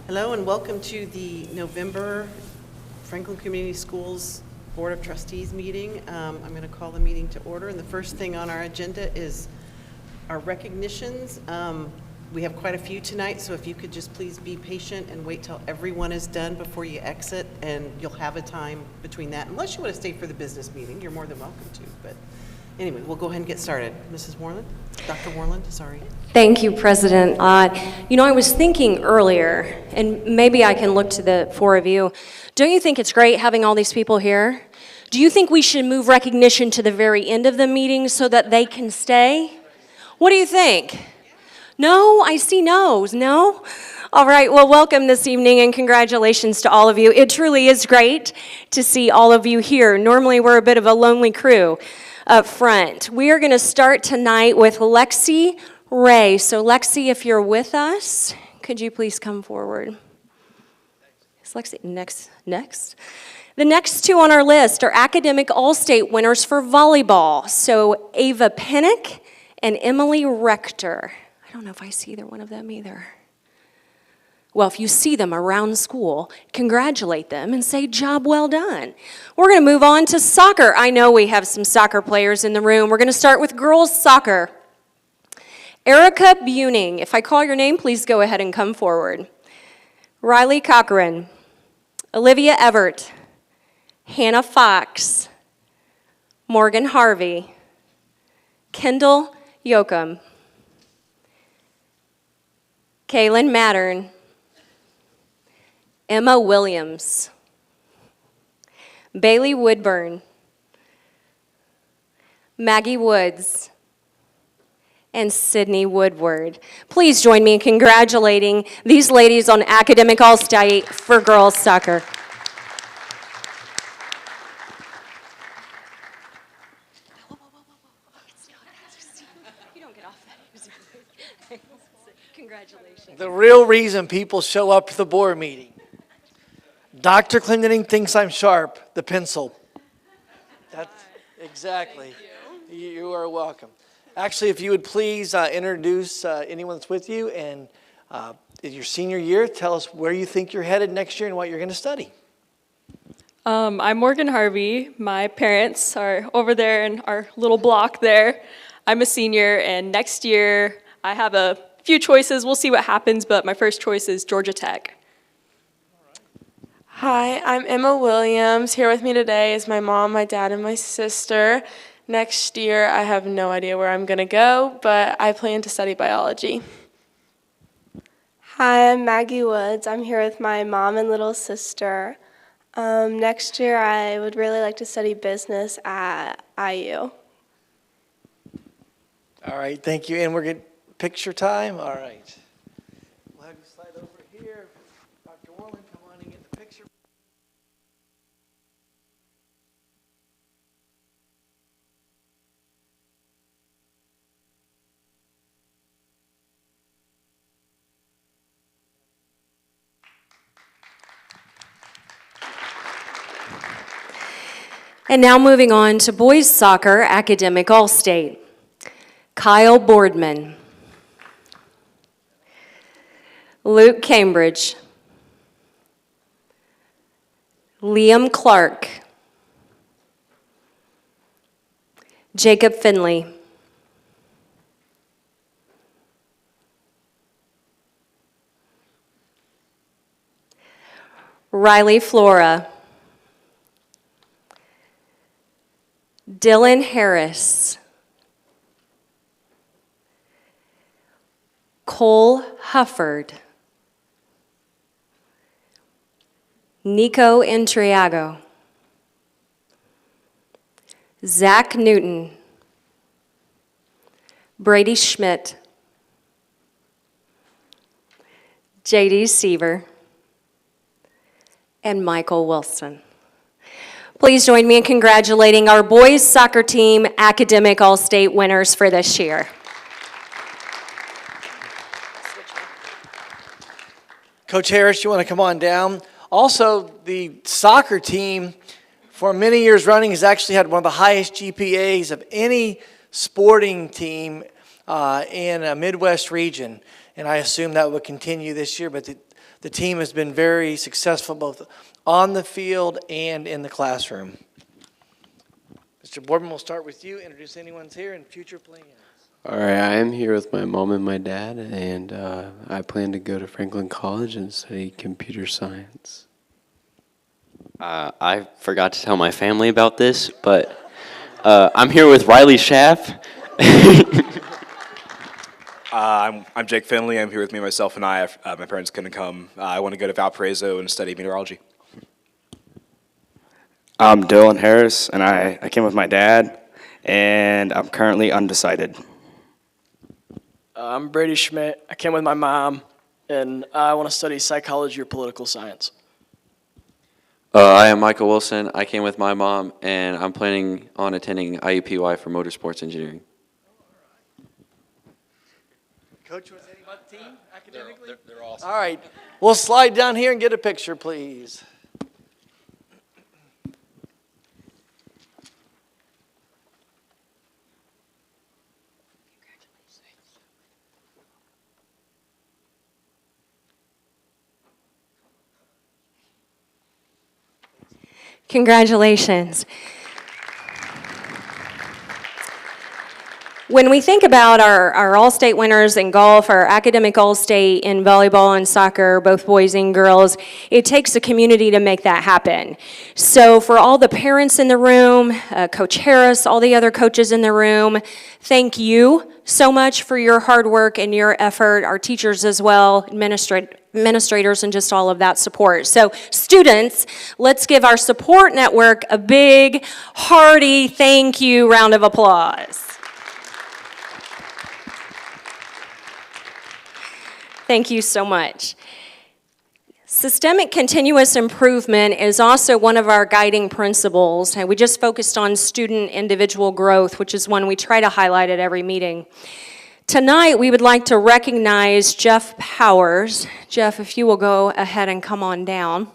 Hello and welcome to the November Franklin Community Schools Board of Trustees meeting. I'm going to call the meeting to order, and the first thing on our agenda is our recognitions. We have quite a few tonight, so if you could just please be patient and wait till everyone is done before you exit, and you'll have a time between that. Unless you want to stay for the business meeting, you're more than welcome to. But anyway, we'll go ahead and get started. Mrs. Warland? Dr. Warland, sorry. Thank you, President. I was thinking earlier, and maybe I can look to the four of you. Don't you think it's great having all these people here? Do you think we should move recognition to the very end of the meeting so that they can stay? What do you think? No? I see no's. No? All right, well, welcome this evening and congratulations to all of you. It truly is great to see all of you here. Normally, we're a bit of a lonely crew up front. We are going to start tonight with Lexi Ray. So Lexi, if you're with us, could you please come forward? Is Lexi next? The next two on our list are academic all-state winners for volleyball. So Ava Pinnock and Emily Rector. I don't know if I see either one of them either. Well, if you see them around school, congratulate them and say, job well done. We're going to move on to soccer. I know we have some soccer players in the room. We're going to start with girls soccer. Erica Buning, if I call your name, please go ahead and come forward. Riley Cochran, Olivia Everett, Hannah Fox, Morgan Harvey, Kendall Yoakum, Kaylin Mattern, Emma Williams, Bailey Woodburn, Maggie Woods, and Sydney Woodward. Please join me in congratulating these ladies on Academic All-State for girls soccer. You don't get off that. Congratulations. The real reason people show up to the board meeting. Dr. Clendening thinks I'm sharp, the pencil. That's exactly. You are welcome. Actually, if you would please introduce anyone that's with you, and in your senior year, tell us where you think you're headed next year and what you're going to study. I'm Morgan Harvey. My parents are over there in our little block there. I'm a senior, and next year I have a few choices. We'll see what happens, but my first choice is Georgia Tech. Hi, I'm Emma Williams. Here with me today is my mom, my dad, and my sister. Next year, I have no idea where I'm going to go, but I plan to study biology. Hi, I'm Maggie Woods. I'm here with my mom and little sister. Next year, I would really like to study business at IU. All right, thank you. And we're getting picture time. All right. We'll have you slide over here. Dr. Warland, come on and get the picture. And now moving on to boys soccer, Academic All-State. Kyle Boardman, Luke Cambridge, Liam Clark, Jacob Finley, Riley Flora, Dylan Harris, Cole Hufford, Nico Intriago, Zach Newton, Brady Schmidt, J.D. Seaver, and Michael Wilson. Please join me in congratulating our boys soccer team Academic All-State winners for this year. Coach Harris, you want to come on down? Also, the soccer team for many years running has actually had one of the highest GPAs of any sporting team in a Midwest region, and I assume that will continue this year. But The team has been very successful both on the field and in the classroom. Mr. Boardman, we'll start with you. Introduce anyone's here and future plans. All right, I am here with my mom and my dad, and I plan to go to Franklin College and study computer science. I forgot to tell my family about this, but I'm here with Riley Schaff. I'm Jake Finley. I'm here with me, myself, and I. My parents couldn't come. I want to go to Valparaiso and study meteorology. I'm Dylan Harris, and I came with my dad, and I'm currently undecided. I'm Brady Schmidt. I came with my mom, and I want to study psychology or political science. I am Michael Wilson. I came with my mom, and I'm planning on attending IUPUI for motorsports engineering. Coach, was anything about the team academically? They're awesome. All right, we'll slide down here and get a picture, please. Congratulations. When we think about our All-State winners in golf, our academic All-State in volleyball and soccer, both boys and girls, it takes a community to make that happen. So for all the parents in the room, Coach Harris, all the other coaches in the room, thank you so much for your hard work and your effort, our teachers as well, administrators, and just all of that support. So students, let's give our support network a big, hearty thank you round of applause. Thank you so much. Systemic continuous improvement is also one of our guiding principles. We just focused on student individual growth, which is one we try to highlight at every meeting. Tonight, we would like to recognize Jeff Powers. Jeff, if you will go ahead and come on down.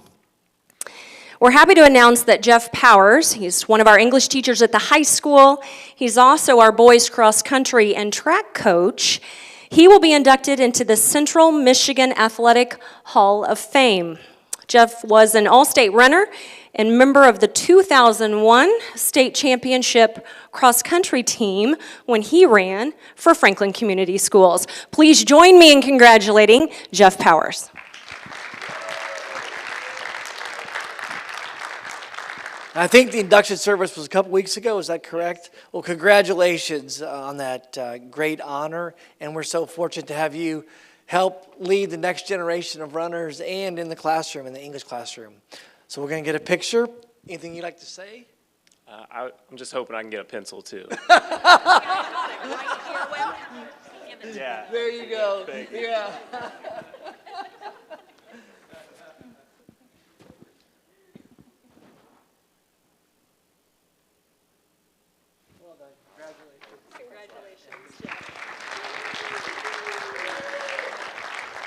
We're happy to announce that Jeff Powers, he's one of our English teachers at the high school. He's also our boys cross country and track coach. He will be inducted into the Central Michigan Athletic Hall of Fame. Jeff was an all-state runner and member of the 2001 state championship cross-country team when he ran for Franklin Community Schools. Please join me in congratulating Jeff Powers. I think the induction service was a couple weeks ago, is that correct? Well, congratulations on that great honor, and we're so fortunate to have you help lead the next generation of runners and in the classroom, in the English classroom. So we're going to get a picture. Anything you'd like to say? I'm just hoping I can get a pencil, too. Yeah. There you go. Yeah.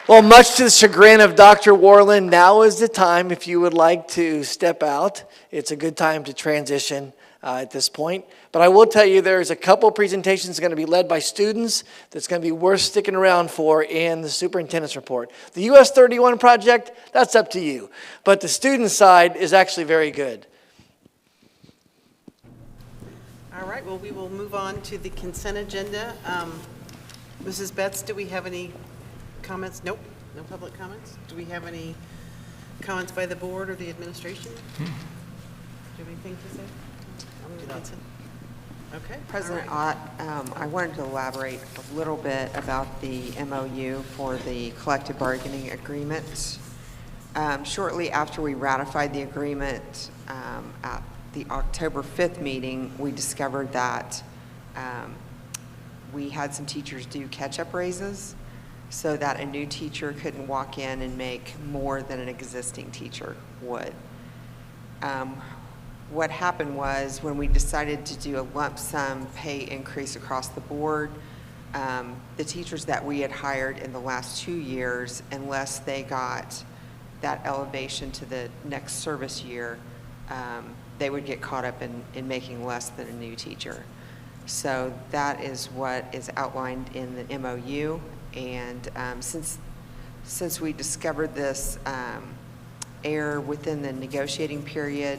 Well, much to the chagrin of Dr. Warland, now is the time if you would like to step out. It's a good time to transition at this point. But I will tell you there's a couple presentations going to be led by students that's going to be worth sticking around for in the superintendent's report. The US 31 project, that's up to you. But the student side is actually very good. All right, well, we will move on to the consent agenda. Mrs. Betts, do we have any comments? Nope, no public comments. Do we have any comments by the board or the administration? Do you have anything to say on the consent? Okay. President Ott, I wanted to elaborate a little bit about the MOU for the collective bargaining agreement. Shortly after we ratified the agreement at the October 5th meeting, we discovered that we had some teachers do catch-up raises so that a new teacher couldn't walk in and make more than an existing teacher would. What happened was when we decided to do a lump sum pay increase across the board, the teachers that we had hired in the last 2 years, unless they got that elevation to the next service year, they would get caught up in making less than a new teacher. So that is what is outlined in the MOU. And since since we discovered this error within the negotiating period,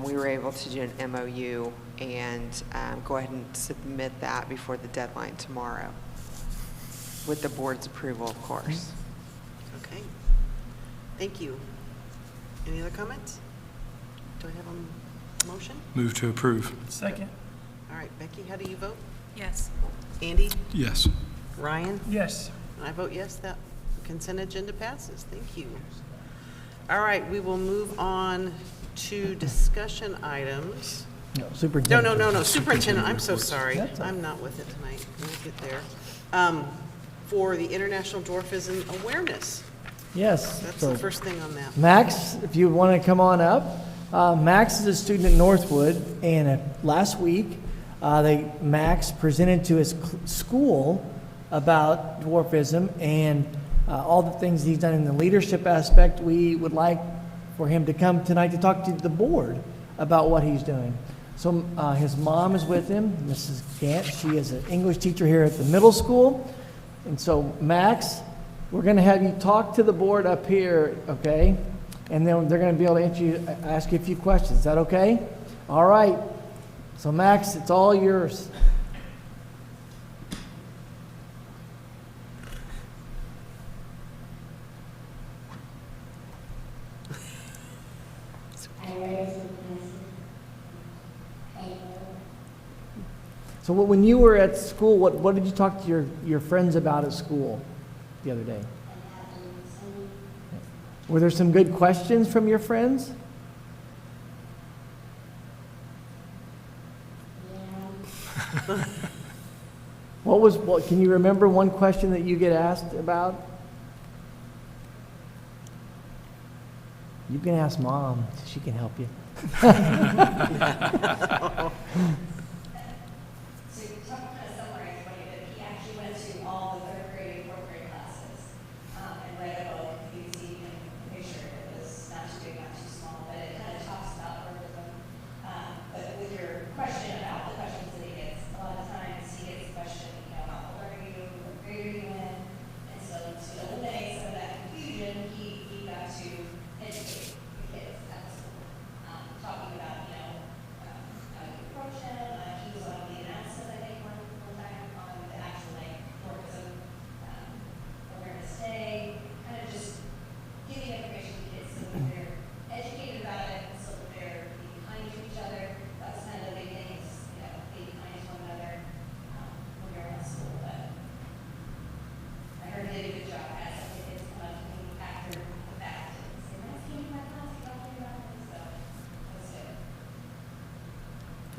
we were able to do an MOU and go ahead and submit that before the deadline tomorrow, with the board's approval, of course. Okay. Thank you. Any other comments? Do I have a motion? Move to approve. Second. All right, Becky, how do you vote? Yes. Andy? Yes. Ryan? Yes. I vote yes, that consent agenda passes. Thank you. All right, we will move on to discussion items. No, superintendent. No, superintendent, I'm so sorry. I'm not with it tonight. We'll get there. For the International Dwarfism Awareness. Yes. That's so the first thing on that. Max, if you want to come on up. Max is a student at Northwood, and last week, Max presented to his school about dwarfism and all the things he's done in the leadership aspect. We would like for him to come tonight to talk to the board about what he's doing. So his mom is with him, Mrs. Gant. She is an English teacher here at the middle school. And so, Max, we're going to have you talk to the board up here, okay? And then they're going to be able to ask you a few questions. Is that okay? All right. So, Max, it's all yours. So when you were at school, what did you talk to your friends about at school the other day? Were there some good questions from your friends? What can you remember one question that you get asked about? You can ask Mom, she can help you.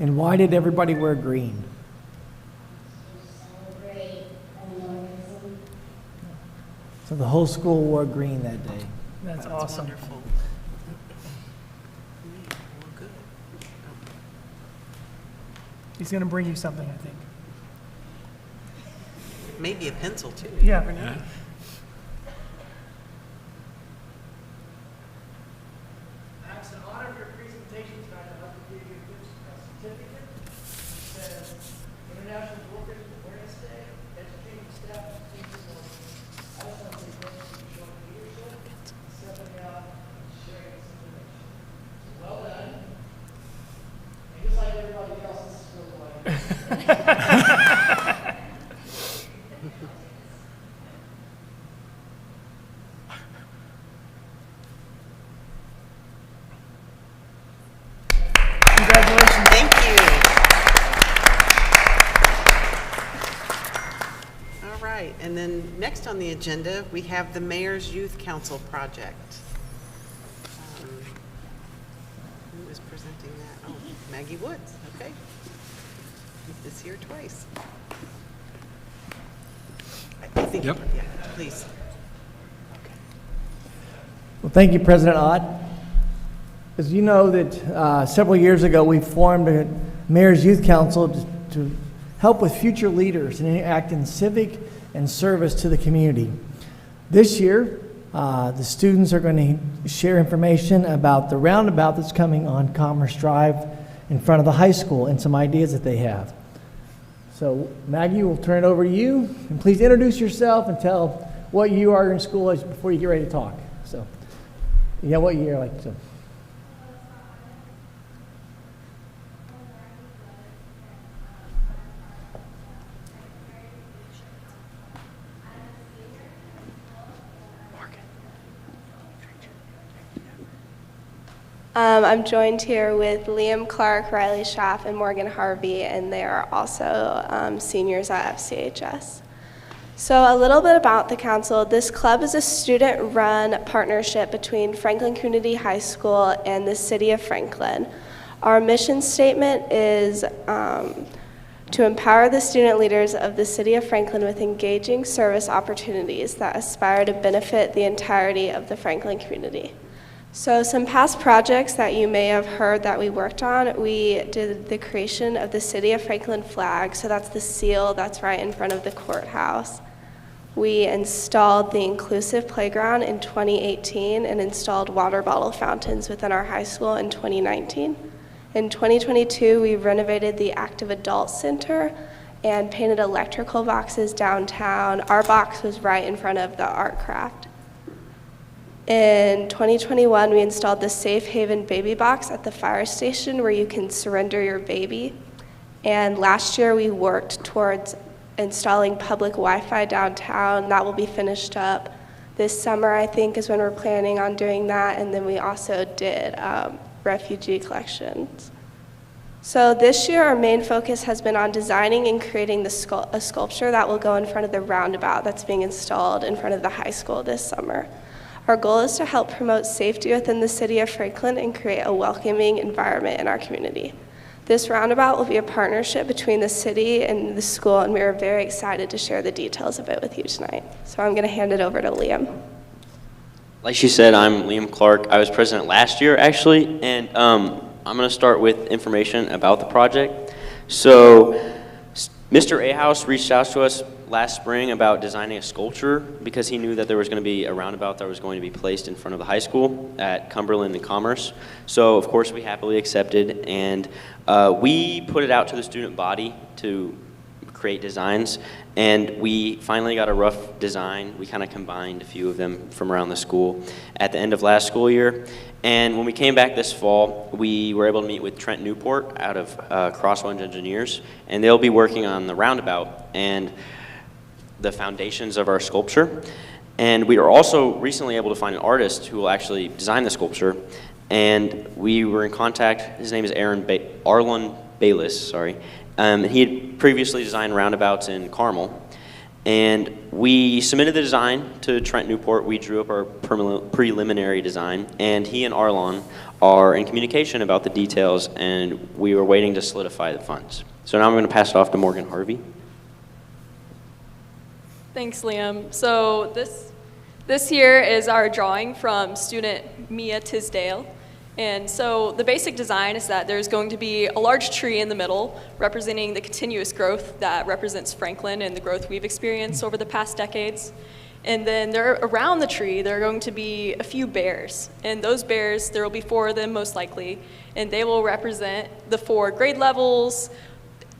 And why did everybody wear green? So the whole school wore green that day. That's awesome. Wonderful. Well, good. He's going to bring you something, I think. Maybe a pencil, too. Yeah. You never know. Max, in honor of your presentation tonight, I'd like to give you a certificate. It says International Dwarfism Awareness Day, educating staff and teachers. I just want to say thank you for showing leadership, stepping out, and sharing this information. So well done. And just like everybody else, this is really what I do. Thank you. All right, and then next on the agenda, we have the Mayor's Youth Council project. Who is presenting that? Oh, Maggie Woods, okay. Is here twice. I think, Yep. yeah, please. Well, thank you, President Ott. As you know that several years ago, we formed a Mayor's Youth Council to help with future leaders and act in civic and service to the community. This year, the students are going to share information about the roundabout that's coming on Commerce Drive in front of the high school and some ideas that they have. So Maggie, we'll turn it over to you, and please introduce yourself and tell what you are in school is before you get ready to talk. So, yeah, what year like so. I'm joined here with Liam Clark, Riley Schaff, and Morgan Harvey, and they are also seniors at FCHS. So a little bit about the council. This club is a student-run partnership between Franklin Community High School and the City of Franklin. Our mission statement is to empower the student leaders of the City of Franklin with engaging service opportunities that aspire to benefit the entirety of the Franklin community. So some past projects that you may have heard that we worked on, we did the creation of the City of Franklin flag. So that's the seal that's right in front of the courthouse. We installed the inclusive playground in 2018 and installed water bottle fountains within our high school in 2019. In 2022, we renovated the Active Adult Center and painted electrical boxes downtown. Our box was right in front of the art craft. In 2021, we installed the Safe Haven baby box at the fire station where you can surrender your baby. And last year, we worked towards installing public Wi-Fi downtown. That will be finished up this summer, I think, is when we're planning on doing that. And then we also did refugee collections. So this year, our main focus has been on designing and creating a sculpture that will go in front of the roundabout that's being installed in front of the high school this summer. Our goal is to help promote safety within the City of Franklin and create a welcoming environment in our community. This roundabout will be a partnership between the city and the school, and we are very excited to share the details of it with you tonight. So I'm going to hand it over to Liam. Like she said, I'm Liam Clark. I was president last year, actually, and I'm going to start with information about the project. So Mr. Ahaus reached out to us last spring about designing a sculpture because he knew that there was going to be a roundabout that was going to be placed in front of the high school at Cumberland and Commerce. So of course we happily accepted, and we put it out to the student body to create designs, and we finally got a rough design. We kind of combined a few of them from around the school at the end of last school year. And when we came back this fall, we were able to meet with Trent Newport out of Crosswind Engineers, and they'll be working on the roundabout and the foundations of our sculpture. And we were also recently able to find an artist who will actually design the sculpture. And we were in contact, his name is Arlen Bayless, sorry. He had previously designed roundabouts in Carmel. And we submitted the design to Trent Newport. We drew up our preliminary design, and he and Arlon are in communication about the details, and we were waiting to solidify the funds. So now I'm going to pass it off to Morgan Harvey. Thanks, Liam. So this here is our drawing from student Mia Tisdale. And so the basic design is that there's going to be a large tree in the middle representing the continuous growth that represents Franklin and the growth we've experienced over the past decades. And then around the tree, there are going to be a few bears. And those bears, there will be 4 of them most likely, and they will represent the 4 grade levels,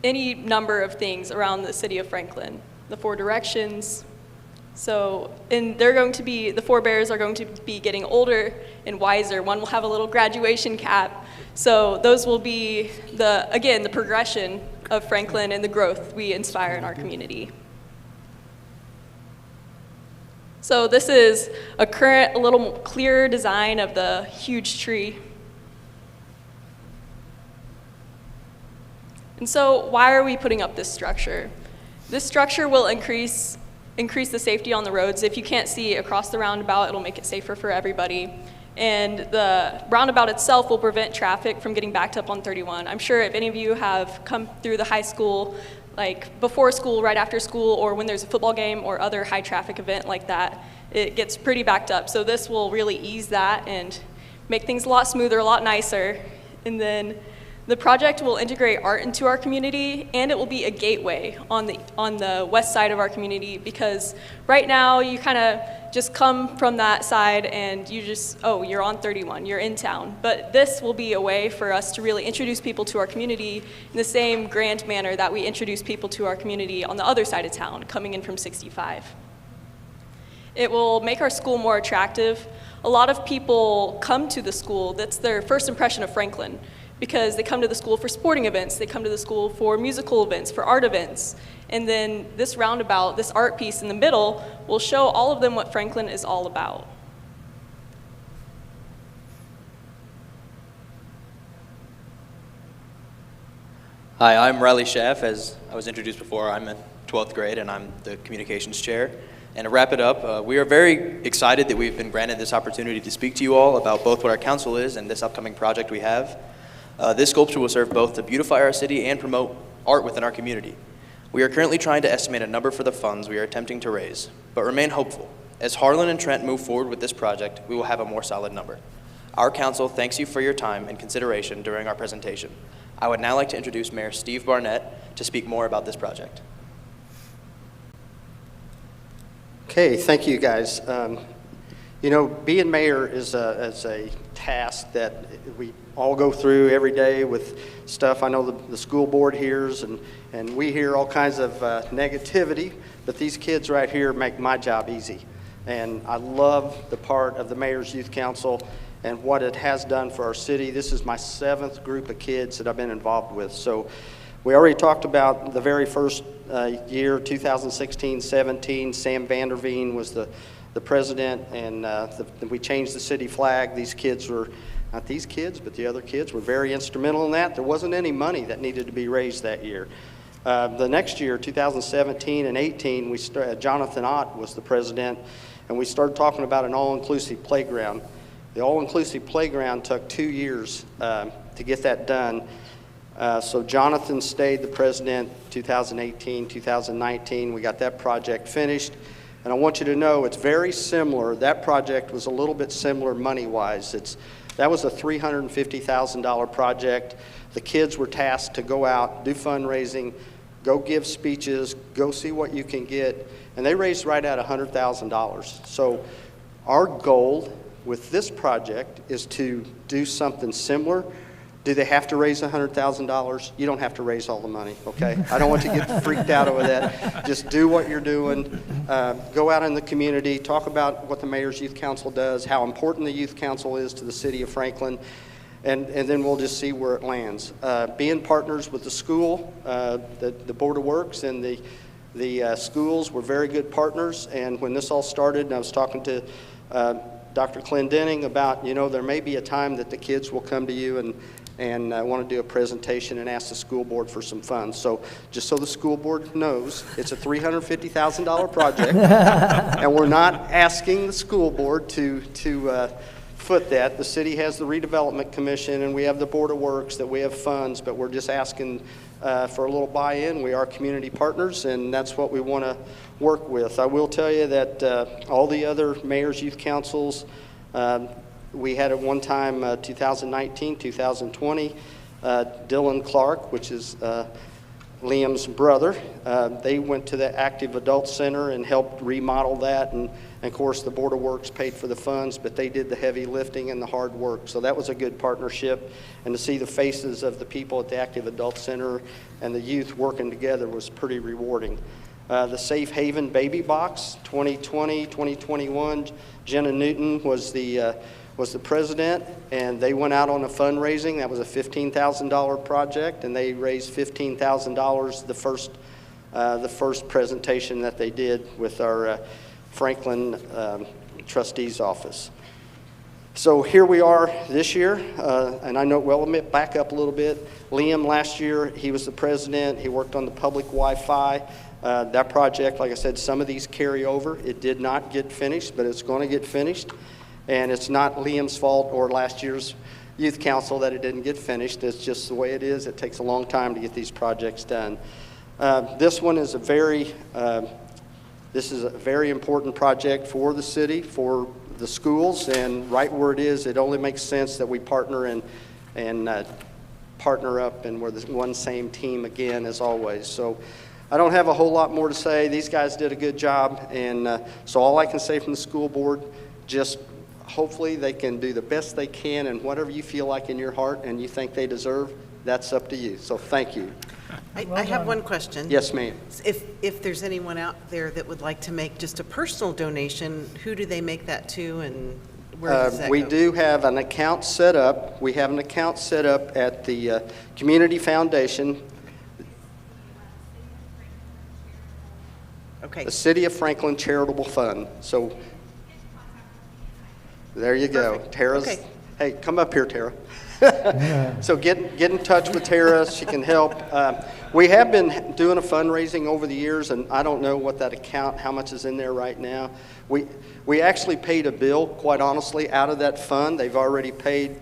any number of things around the city of Franklin, the 4 directions. So, and the 4 bears are going to be getting older and wiser. One will have a little graduation cap. So those will be the progression of Franklin and the growth we inspire in our community. So this is a little clearer design of the huge tree. And so why are we putting up this structure? This structure will increase the safety on the roads. If you can't see across the roundabout, it'll make it safer for everybody. And the roundabout itself will prevent traffic from getting backed up on 31. I'm sure if any of you have come through the high school, like before school, right after school, or when there's a football game or other high traffic event like that, it gets pretty backed up. So this will really ease that and make things a lot smoother, a lot nicer. And then the project will integrate art into our community, and it will be a gateway on the west side of our community, because right now you kind of just come from that side and you just, oh, you're on 31, you're in town. But this will be a way for us to really introduce people to our community in the same grand manner that we introduce people to our community on the other side of town, coming in from 65. It will make our school more attractive. A lot of people come to the school, that's their first impression of Franklin, because they come to the school for sporting events, they come to the school for musical events, for art events. And then this roundabout, this art piece in the middle, will show all of them what Franklin is all about. Hi, I'm Riley Schaff. As I was introduced before, I'm in 12th grade and I'm the communications chair. And to wrap it up, we are very excited that we've been granted this opportunity to speak to you all about both what our council is and this upcoming project we have. This sculpture will serve both to beautify our city and promote art within our community. We are currently trying to estimate a number for the funds we are attempting to raise, but remain hopeful. As Harlan and Trent move forward with this project, we will have a more solid number. Our council thanks you for your time and consideration during our presentation. I would now like to introduce Mayor Steve Barnett to speak more about this project. Okay, thank you guys. You know, being mayor is a task that we all go through every day with stuff. I know the school board hears and we hear all kinds of negativity, but these kids right here make my job easy. And I love the part of the Mayor's Youth Council and what it has done for our city. This is my 7th group of kids that I've been involved with. So we already talked about the very first year, 2016-17. Sam Vanderveen was the president, and we changed the city flag. These kids were, not these kids, but the other kids were very instrumental in that. There wasn't any money that needed to be raised that year. The next year, 2017 and 18, Jonathan Ott was the president, and we started talking about an all-inclusive playground. The all-inclusive playground took 2 years to get that done. So Jonathan stayed the president 2018, 2019. We got that project finished. And I want you to know it's very similar. That project was a little bit similar money-wise. That was a $350,000 project. The kids were tasked to go out, do fundraising, go give speeches, go see what you can get. And they raised right at $100,000. So our goal with this project is to do something similar. Do they have to raise $100,000? You don't have to raise all the money, okay? I don't want you to get freaked out over that. Just do what you're doing. Go out in the community, talk about what the Mayor's Youth Council does, how important the Youth Council is to the city of Franklin, and then we'll just see where it lands. Being partners with the school, the Board of Works and the schools were very good partners, and when this all started, and I was talking to Dr. Clendenning about, you know, there may be a time that the kids will come to you and want to do a presentation and ask the school board for some funds. So just so the school board knows, it's a $350,000 project, and we're not asking the school board to foot that. The city has the redevelopment commission, and we have the Board of Works that we have funds, but we're just asking for a little buy-in. We are community partners, and that's what we want to work with. I will tell you that all the other Mayor's Youth Councils, we had at one time 2019, 2020, Dylan Clark, which is Liam's brother. They went to the Active Adult Center and helped remodel that, and of course the Board of Works paid for the funds, but they did the heavy lifting and the hard work. So that was a good partnership, and to see the faces of the people at the Active Adult Center and the youth working together was pretty rewarding. The Safe Haven Baby Box, 2020, 2021, Jenna Newton was the president, and they went out on a fundraising. That was a $15,000 project, and they raised $15,000 the first presentation that they did with our Franklin trustee's office. So here we are this year, and I know, well, let me back up a little bit. Liam last year, he was the president. He worked on the public Wi-Fi. That project, like I said, some of these carry over. It did not get finished, but it's going to get finished. And it's not Liam's fault or last year's youth council that it didn't get finished. It's just the way it is. It takes a long time to get these projects done. This one is a very important project for the city, for the schools, and right where it is, it only makes sense that we partner and partner up, and we're the one same team again as always. So I don't have a whole lot more to say. These guys did a good job, and so all I can say from the school board, just hopefully they can do the best they can, and whatever you feel like in your heart and you think they deserve, that's up to you. So thank you. I have one question. Yes, ma'am. If there's anyone out there that would like to make just a personal donation, who do they make that to, and where does that We go? do have an account set up. We have an account set up at the Community Foundation, Okay. the City of Franklin Charitable Fund. So there you go. Tara's, Okay. hey, come up here, Tara. So get in touch with Tara. She can help. We have been doing a fundraising over the years, and I don't know what that account, how much is in there right now. We actually paid a bill, quite honestly, out of that fund. They've already paid,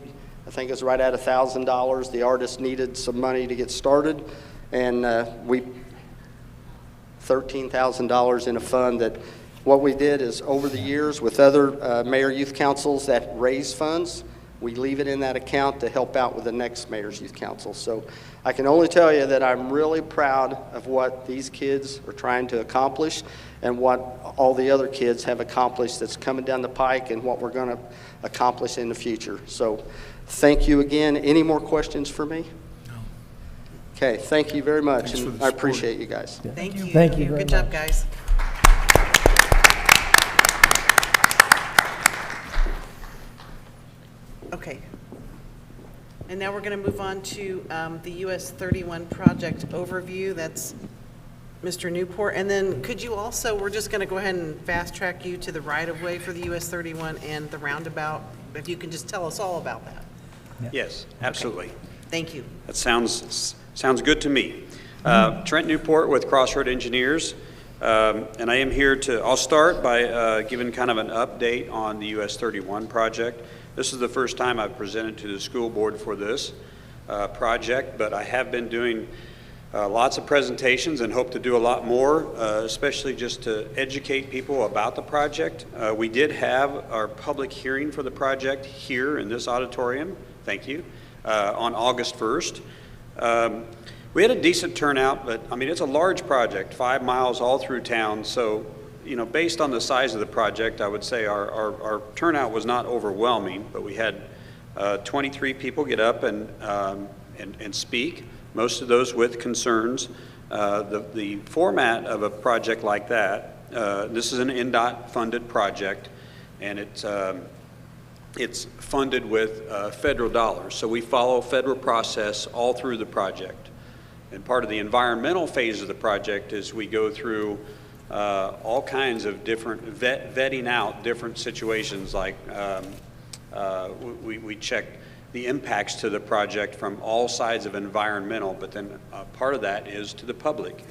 I think it's right at $1,000. The artist needed some money to get started, and we $13,000 in a fund that what we did is over the years with other mayor youth councils that raise funds, we leave it in that account to help out with the next mayor's youth council. So I can only tell you that I'm really proud of what these kids are trying to accomplish and what all the other kids have accomplished that's coming down the pike and what we're going to accomplish in the future. So thank you again. Any more questions for me? No. Okay, thank you very much, and I appreciate you guys. Thank you. Thank you very Good job, much. guys. Okay. And now we're going to move on to the US 31 project overview. That's Mr. Newport. And then could you also, we're just going to go ahead and fast track you to the right-of-way for the US 31 and the roundabout. If you can just tell us all about that. Yes, absolutely. Thank you. That sounds good to me. Trent Newport with Crossroad Engineers, and I am here I'll start by giving kind of an update on the US 31 project. This is the first time I've presented to the school board for this project, but I have been doing lots of presentations and hope to do a lot more, especially just to educate people about the project. We did have our public hearing for the project here in this auditorium, thank you, on August 1st. We had a decent turnout, but I mean, it's a large project, 5 miles all through town, so based on the size of the project, I would say our turnout was not overwhelming, but we had 23 people get up and speak, most of those with concerns. The format of a project like that, this is an NDOT funded project, and it's funded with federal dollars. So we follow federal process all through the project. And part of the environmental phase of the project is we go through all kinds of different vetting out different situations, like we check the impacts to the project from all sides of environmental, but then part of that is to the public,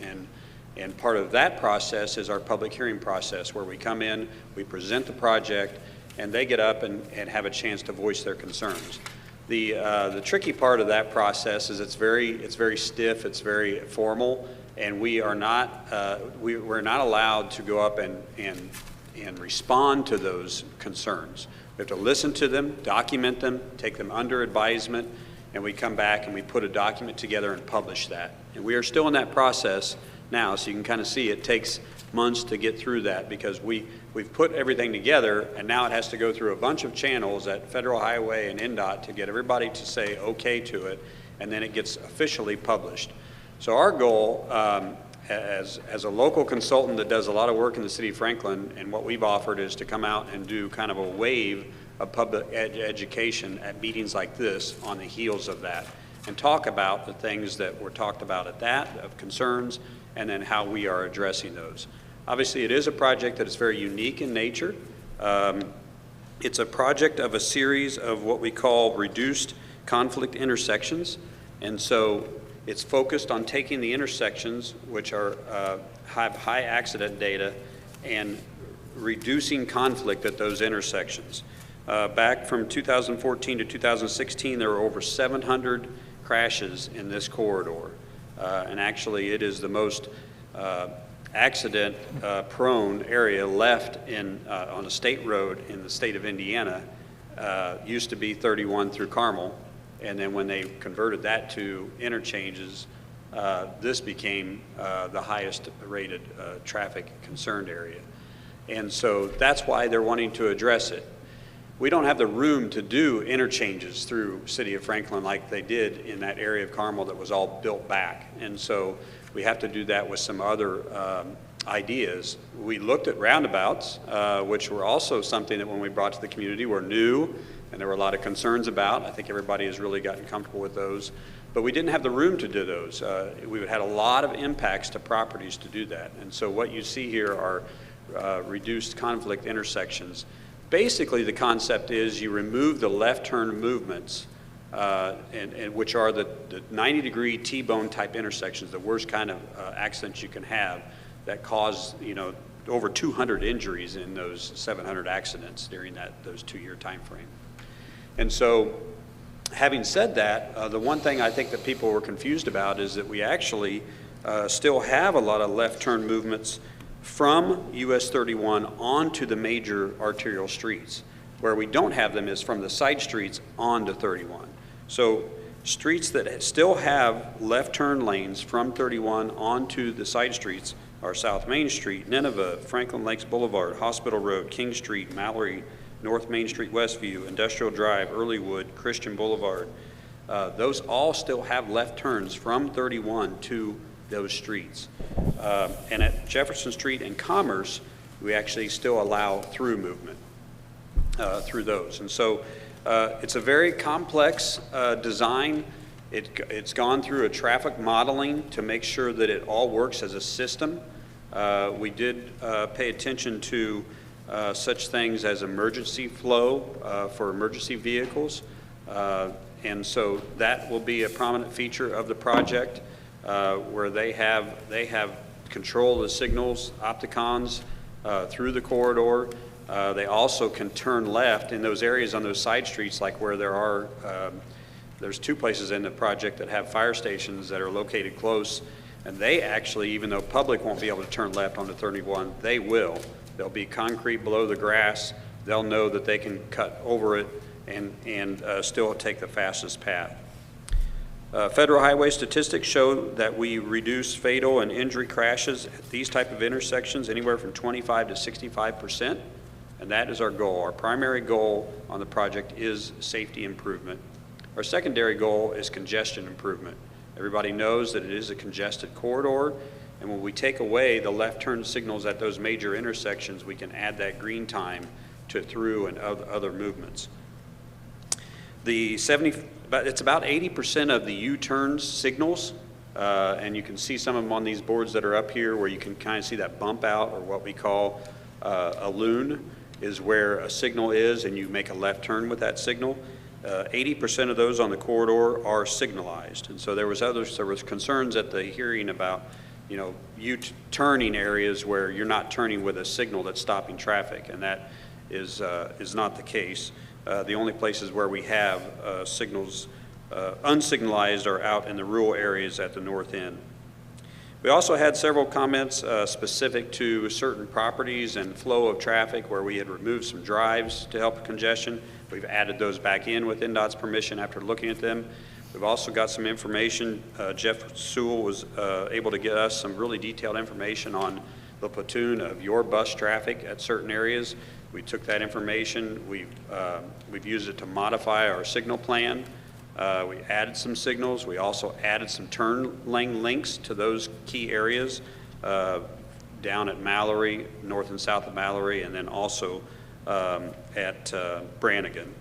and part of that process is our public hearing process, where we come in, we present the project, and they get up and have a chance to voice their concerns. The tricky part of that process is it's very stiff, it's very formal, and we're not allowed to go up and respond to those concerns. We have to listen to them, document them, take them under advisement, and we come back and we put a document together and publish that. And we are still in that process now, so you can kind of see it takes months to get through that, because we've put everything together, and now it has to go through a bunch of channels at Federal Highway and NDOT to get everybody to say okay to it, and then it gets officially published. So our goal, as a local consultant that does a lot of work in the city of Franklin, and what we've offered is to come out and do kind of a wave of public education at meetings like this on the heels of that, and talk about the things that were talked about at that, of concerns, and then how we are addressing those. Obviously, it is a project that is very unique in nature. It's a project of a series of what we call reduced conflict intersections, and so it's focused on taking the intersections, which have high accident data, and reducing conflict at those intersections. Back from 2014 to 2016, there were over 700 crashes in this corridor. And actually, it is the most accident-prone area left on a state road in the state of Indiana. Used to be 31 through Carmel. And then when they converted that to interchanges, this became the highest rated traffic concerned area. And so that's why they're wanting to address it. We don't have the room to do interchanges through City of Franklin like they did in that area of Carmel that was all built back. And so we have to do that with some other ideas. We looked at roundabouts, which were also something that when we brought to the community were new, and there were a lot of concerns about. I think everybody has really gotten comfortable with those. But we didn't have the room to do those. We had a lot of impacts to properties to do that. And so what you see here are reduced conflict intersections. Basically, the concept is you remove the left turn movements, and which are the 90-degree T-bone type intersections, the worst kind of accidents you can have that cause, over 200 injuries in those 700 accidents during those 2-year time frame. And so, having said that, the one thing I think that people were confused about is that we actually still have a lot of left turn movements from US 31 onto the major arterial streets. Where we don't have them is from the side streets onto 31. So streets that still have left turn lanes from 31 onto the side streets are South Main Street, Nineveh, Franklin Lakes Boulevard, Hospital Road, King Street, Mallory, North Main Street, Westview, Industrial Drive, Earlywood, Christian Boulevard. Those all still have left turns from 31 to those streets. And at Jefferson Street and Commerce, we actually still allow through movement through those. And so it's a very complex design. It's gone through a traffic modeling to make sure that it all works as a system. We did pay attention to such things as emergency flow for emergency vehicles. And so that will be a prominent feature of the project. Where they have control of the signals, opticons through the corridor. They also can turn left in those areas on those side streets, like where there's 2 places in the project that have fire stations that are located close, and they actually, even though public won't be able to turn left onto 31, they will. There'll be concrete below the grass. They'll know that they can cut over it and still take the fastest path. Federal highway statistics show that we reduce fatal and injury crashes at these type of intersections anywhere from 25 to 65%, and that is our goal. Our primary goal on the project is safety improvement. Our secondary goal is congestion improvement. Everybody knows that it is a congested corridor, and when we take away the left turn signals at those major intersections, we can add that green time to through and other movements. It's about 80% of the U-turns signals, and you can see some of them on these boards that are up here where you can kind of see that bump out, or what we call a loon, is where a signal is and you make a left turn with that signal. 80% of those on the corridor are signalized. And so there was concerns at the hearing about, U-turning areas where you're not turning with a signal that's stopping traffic, and that is not the case. The only places where we have signals unsignalized are out in the rural areas at the north end. We also had several comments specific to certain properties and flow of traffic where we had removed some drives to help congestion. We've added those back in with NDOT's permission after looking at them. We've also got some information. Jeff Sewell was able to get us some really detailed information on the platoon of your bus traffic at certain areas. We took that information, we've used it to modify our signal plan. We added some signals. We also added some turn lane links to those key areas down at Mallory, north and south of Mallory, and then also at Brannigan.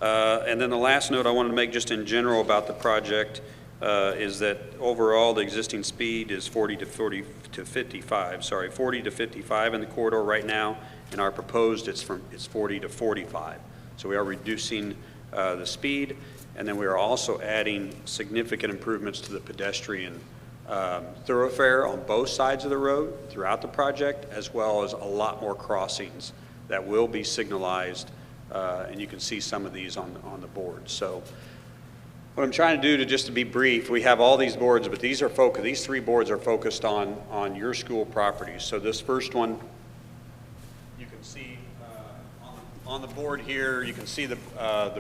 And then the last note I wanted to make just in general about the project is that overall the existing speed is 40 to 55 in the corridor right now, and our proposed it's 40 to 45. So we are reducing the speed, and then we are also adding significant improvements to the pedestrian thoroughfare on both sides of the road throughout the project, as well as a lot more crossings that will be signalized, and you can see some of these on the board. So what I'm trying to do, just to be brief, we have all these boards, but these are these 3 boards are focused on your school properties. So this first one, you can see on the board here, you can see the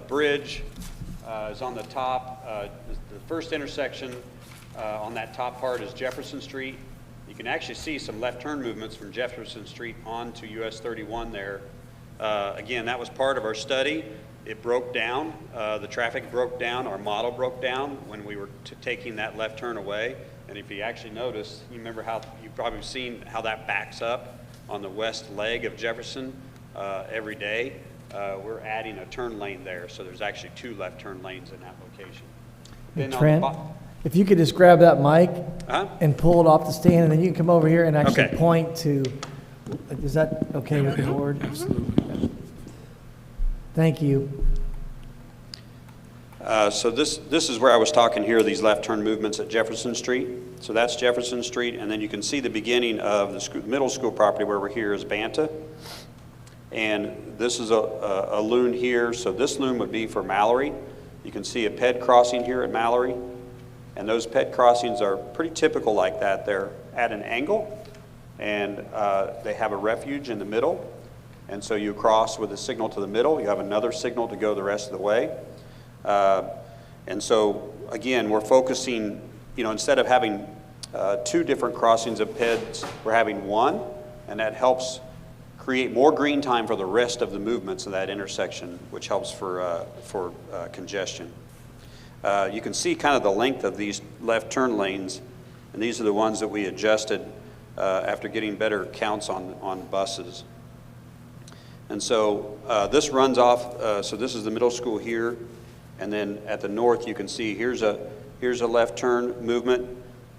bridge is on the top. The first intersection on that top part is Jefferson Street. You can actually see some left turn movements from Jefferson Street onto US 31 there. Again, that was part of our study. It broke down, the traffic broke down, our model broke down when we were taking that left turn away. And if you actually notice, you remember how, you've probably seen how that backs up on the west leg of Jefferson every day. We're adding a turn lane there, so there's actually 2 left turn lanes in that location. Hey, Then on Trent, the if you could just grab that mic Uh-huh. and pull it off the stand, and then you can come over here and actually Okay. point to, is that okay with the board? Thank you. So this is where I was talking here, these left turn movements at Jefferson Street. So that's Jefferson Street, and then you can see the beginning of the middle school property where we're here is Banta. And this is a loon here, so this loon would be for Mallory. You can see a ped crossing here at Mallory, and those ped crossings are pretty typical like that. They're at an angle, and they have a refuge in the middle, and so you cross with a signal to the middle. You have another signal to go the rest of the way. And so, again, we're focusing, instead of having 2 different crossings of PEDs, we're having 1, and that helps create more green time for the rest of the movements of that intersection, which helps for congestion. You can see kind of the length of these left turn lanes, and these are the ones that we adjusted after getting better counts on buses. And so this runs off, so this is the middle school here, and then at the north you can see here's a left turn movement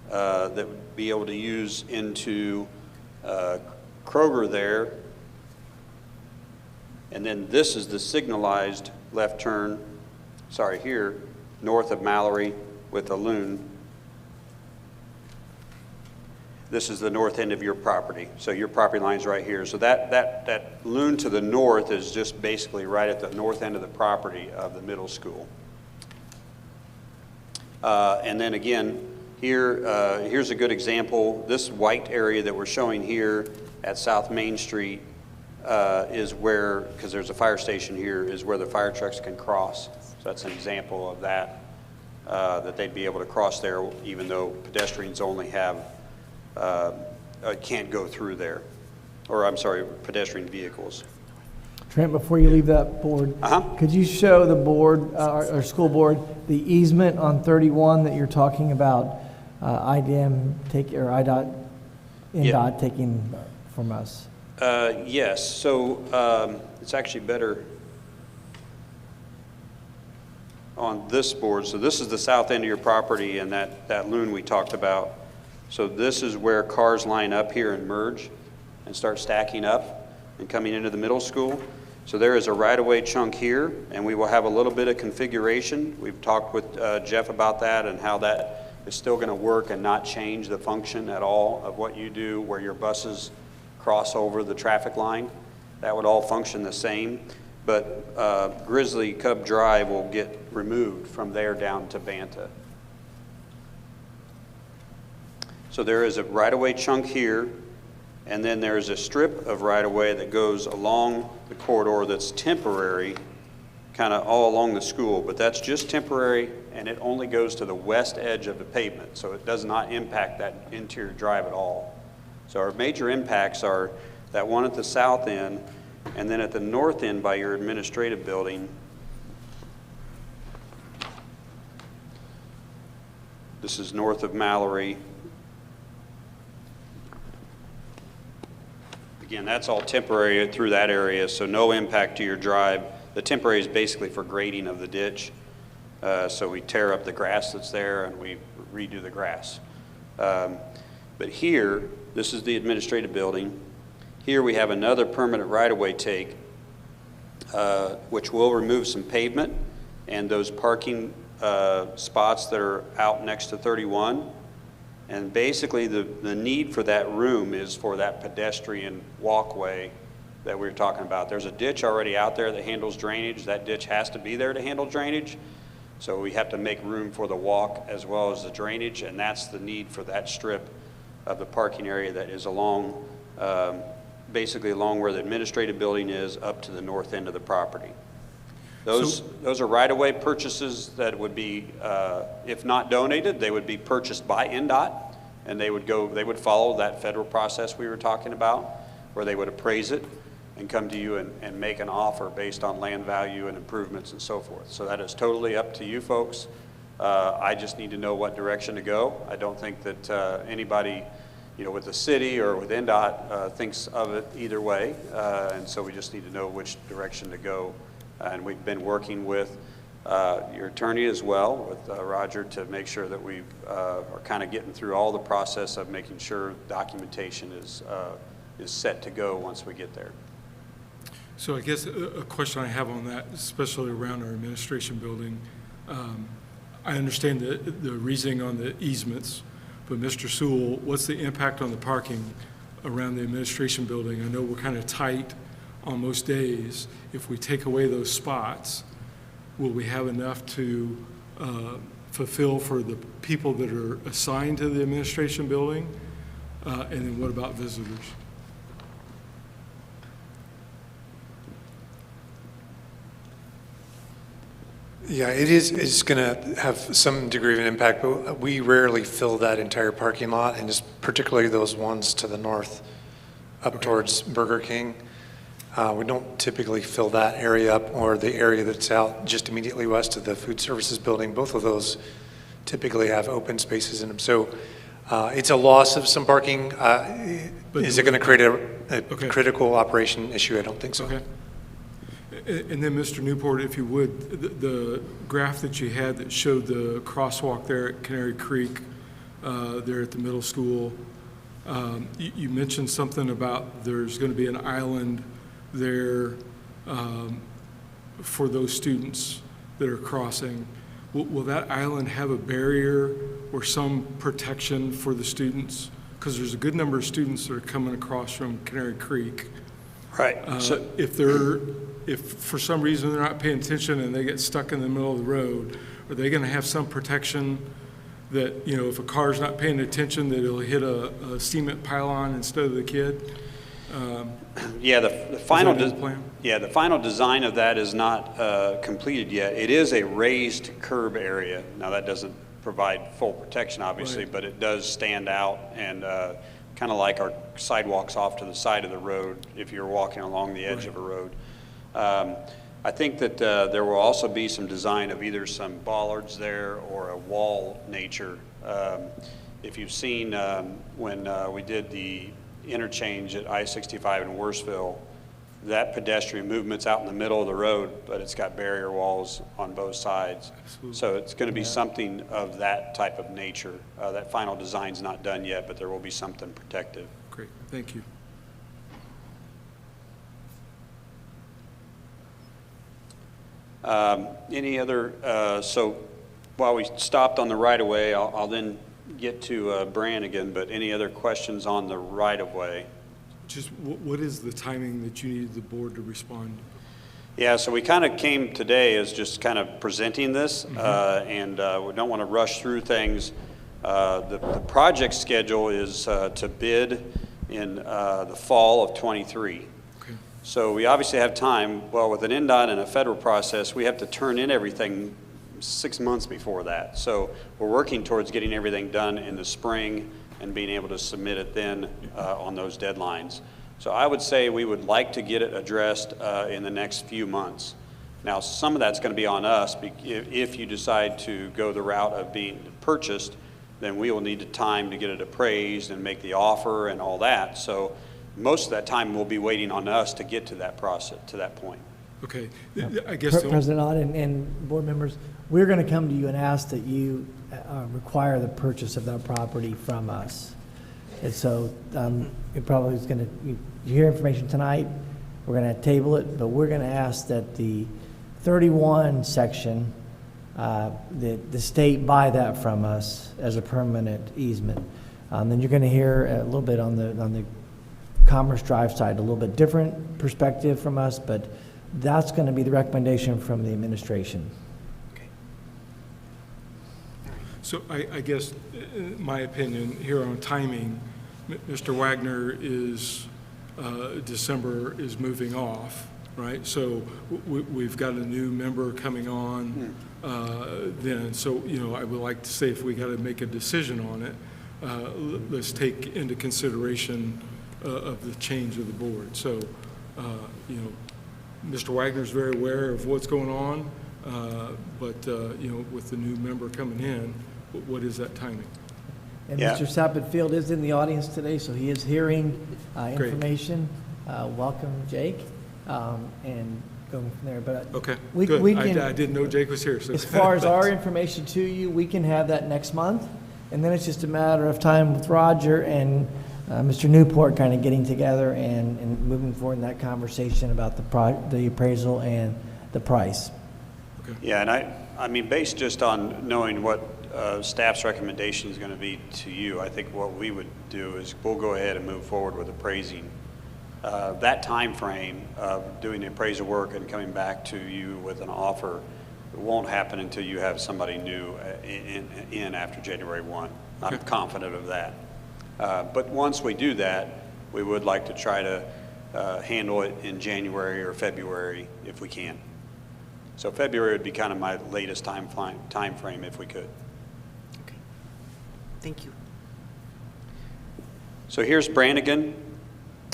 that would be able to use into Kroger there. And then this is the signalized left turn, here, north of Mallory with the loon. This is the north end of your property. So your property line's right here. So that loon to the north is just basically right at the north end of the property of the middle school. And then again, here's a good example. This white area that we're showing here at South Main Street is where, because there's a fire station here, is where the fire trucks can cross. So that's an example of that, that they'd be able to cross there even though pedestrians only have, can't go through there. Or I'm sorry, pedestrian vehicles. Trent, before you leave that board, could you show the board, or school board, the easement on 31 that you're talking about, IDM IDOT, NDOT taking from us? Yes, so it's actually better on this board. So this is the south end of your property and that loon we talked about. So this is where cars line up here and merge and start stacking up and coming into the middle school. So there is a right-of-way chunk here, and we will have a little bit of configuration. We've talked with Jeff about that and how that is still going to work and not change the function at all of what you do where your buses cross over the traffic line. That would all function the same, but Grizzly Cub Drive will get removed from there down to Banta. So there is a right-of-way chunk here, and then there's a strip of right-of-way that goes along the corridor that's temporary, kind of all along the school, but that's just temporary, and it only goes to the west edge of the pavement, so it does not impact that interior drive at all. So our major impacts are that one at the south end, and then at the north end by your administrative building. This is north of Mallory. Again, that's all temporary through that area, so no impact to your drive. The temporary is basically for grading of the ditch. So we tear up the grass that's there and we redo the grass. But here, this is the administrative building. Here we have another permanent right-of-way take, which will remove some pavement and those parking spots that are out next to 31. And basically the need for that room is for that pedestrian walkway that we were talking about. There's a ditch already out there that handles drainage. That ditch has to be there to handle drainage. So we have to make room for the walk as well as the drainage, and that's the need for that strip of the parking area that is along, basically along where the administrative building is up to the north end of the property. Those are right-of-way purchases that would be, if not donated, they would be purchased by NDOT, and they would follow that federal process we were talking about, where they would appraise it and come to you and make an offer based on land value and improvements and so forth. So that is totally up to you folks. I just need to know what direction to go. I don't think that anybody, with the city or with NDOT thinks of it either way. And so we just need to know which direction to go. And we've been working with your attorney as well, with Roger, to make sure that we are kind of getting through all the process of making sure documentation is set to go once we get there. So I guess a question I have on that, especially around our administration building, I understand the reasoning on the easements, but Mr. Sewell, what's the impact on the parking around the administration building? I know we're kind of tight on most days. If we take away those spots, will we have enough to fulfill for the people that are assigned to the administration building? And then what about visitors? Yeah, it's going to have some degree of an impact, but we rarely fill that entire parking lot, and just particularly those ones to the north up towards Burger King. We don't typically fill that area up, or the area that's out just immediately west of the food services building. Both of those typically have open spaces in them. So it's a loss of some parking. Is it going to create a critical operation issue? I don't think so. Okay. And then, Mr. Newport, if you would, the graph that you had that showed the crosswalk there at Canary Creek, there at the middle school, you mentioned something about there's going to be an island there for those students that are crossing. Will that island have a barrier or some protection for the students? Because there's a good number of students that are coming across from Canary Creek. Right. So if for some reason they're not paying attention and they get stuck in the middle of the road, are they going to have some protection that, if a car's not paying attention, that it'll hit a cement pylon instead of the kid? Yeah, the final design of that is not completed yet. It is a raised curb area. Now that doesn't provide full protection, obviously, but it does stand out, and kind of like our sidewalks off to the side of the road if you're walking along the edge of a road. I think that there will also be some design of either some bollards there or a wall nature. If you've seen when we did the interchange at I-65 in Worsville, that pedestrian movement's out in the middle of the road, but it's got barrier walls on both sides. Absolutely. So it's going to be something of that type of nature. That final design's not done yet, but there will be something protective. Great, thank you. Any other, so while we stopped on the right-of-way, I'll then get to Bran again, but any other questions on the right-of-way? Just what is the timing that you need the board to respond? Yeah, so we kind of came today as just kind of presenting this, and we don't want to rush through things. The project schedule is to bid in the fall of '23. Okay. So we obviously have time. Well, with an NDOT and a federal process, we have to turn in everything 6 months before that. So we're working towards getting everything done in the spring and being able to submit it then on those deadlines. So I would say we would like to get it addressed in the next few months. Now, some of that's going to be on us. If you decide to go the route of being purchased, then we will need the time to get it appraised and make the offer and all that. So most of that time will be waiting on us to get to that process, to that point. Okay, I guess. President Ott and board members, we're going to come to you and ask that you require the purchase of that property from us. And so it probably is going to, you hear information tonight, we're going to table it, but we're going to ask that the 31 section, the state buy that from us as a permanent easement. Then you're going to hear a little bit on the Commerce Drive side, a little bit different perspective from us, but that's going to be the recommendation from the administration. So I guess, in my opinion, here on timing, Mr. Wagner is, December is moving off, right? So we've got a new member coming on then. So, I would like to say if we got to make a decision on it, let's take into consideration of the change of the board. So You know, Mr. Wagner's very aware of what's going on, but, you know, with the new member coming in, what is that timing? And Mr. Sappenfield is in the audience today, so he is hearing information. Welcome, Jake, and going from there. But Okay, we good. can, I didn't know Jake was here. So as far as our thanks. information to you, we can have that next month, and then it's just a matter of time with Roger and Mr. Newport kind of getting together and moving forward in that conversation about the appraisal and the price. Yeah, and I mean, based just on knowing what staff's recommendation is going to be to you, I think what we would do is we'll go ahead and move forward with appraising. That time frame of doing the appraisal work and coming back to you with an offer, it won't happen until you have somebody new in after January 1. I'm confident of that. But once we do that, we would like to try to handle it in January or February if we can. So February would be kind of my latest time frame if we could. Okay. Thank you. So here's Brannigan,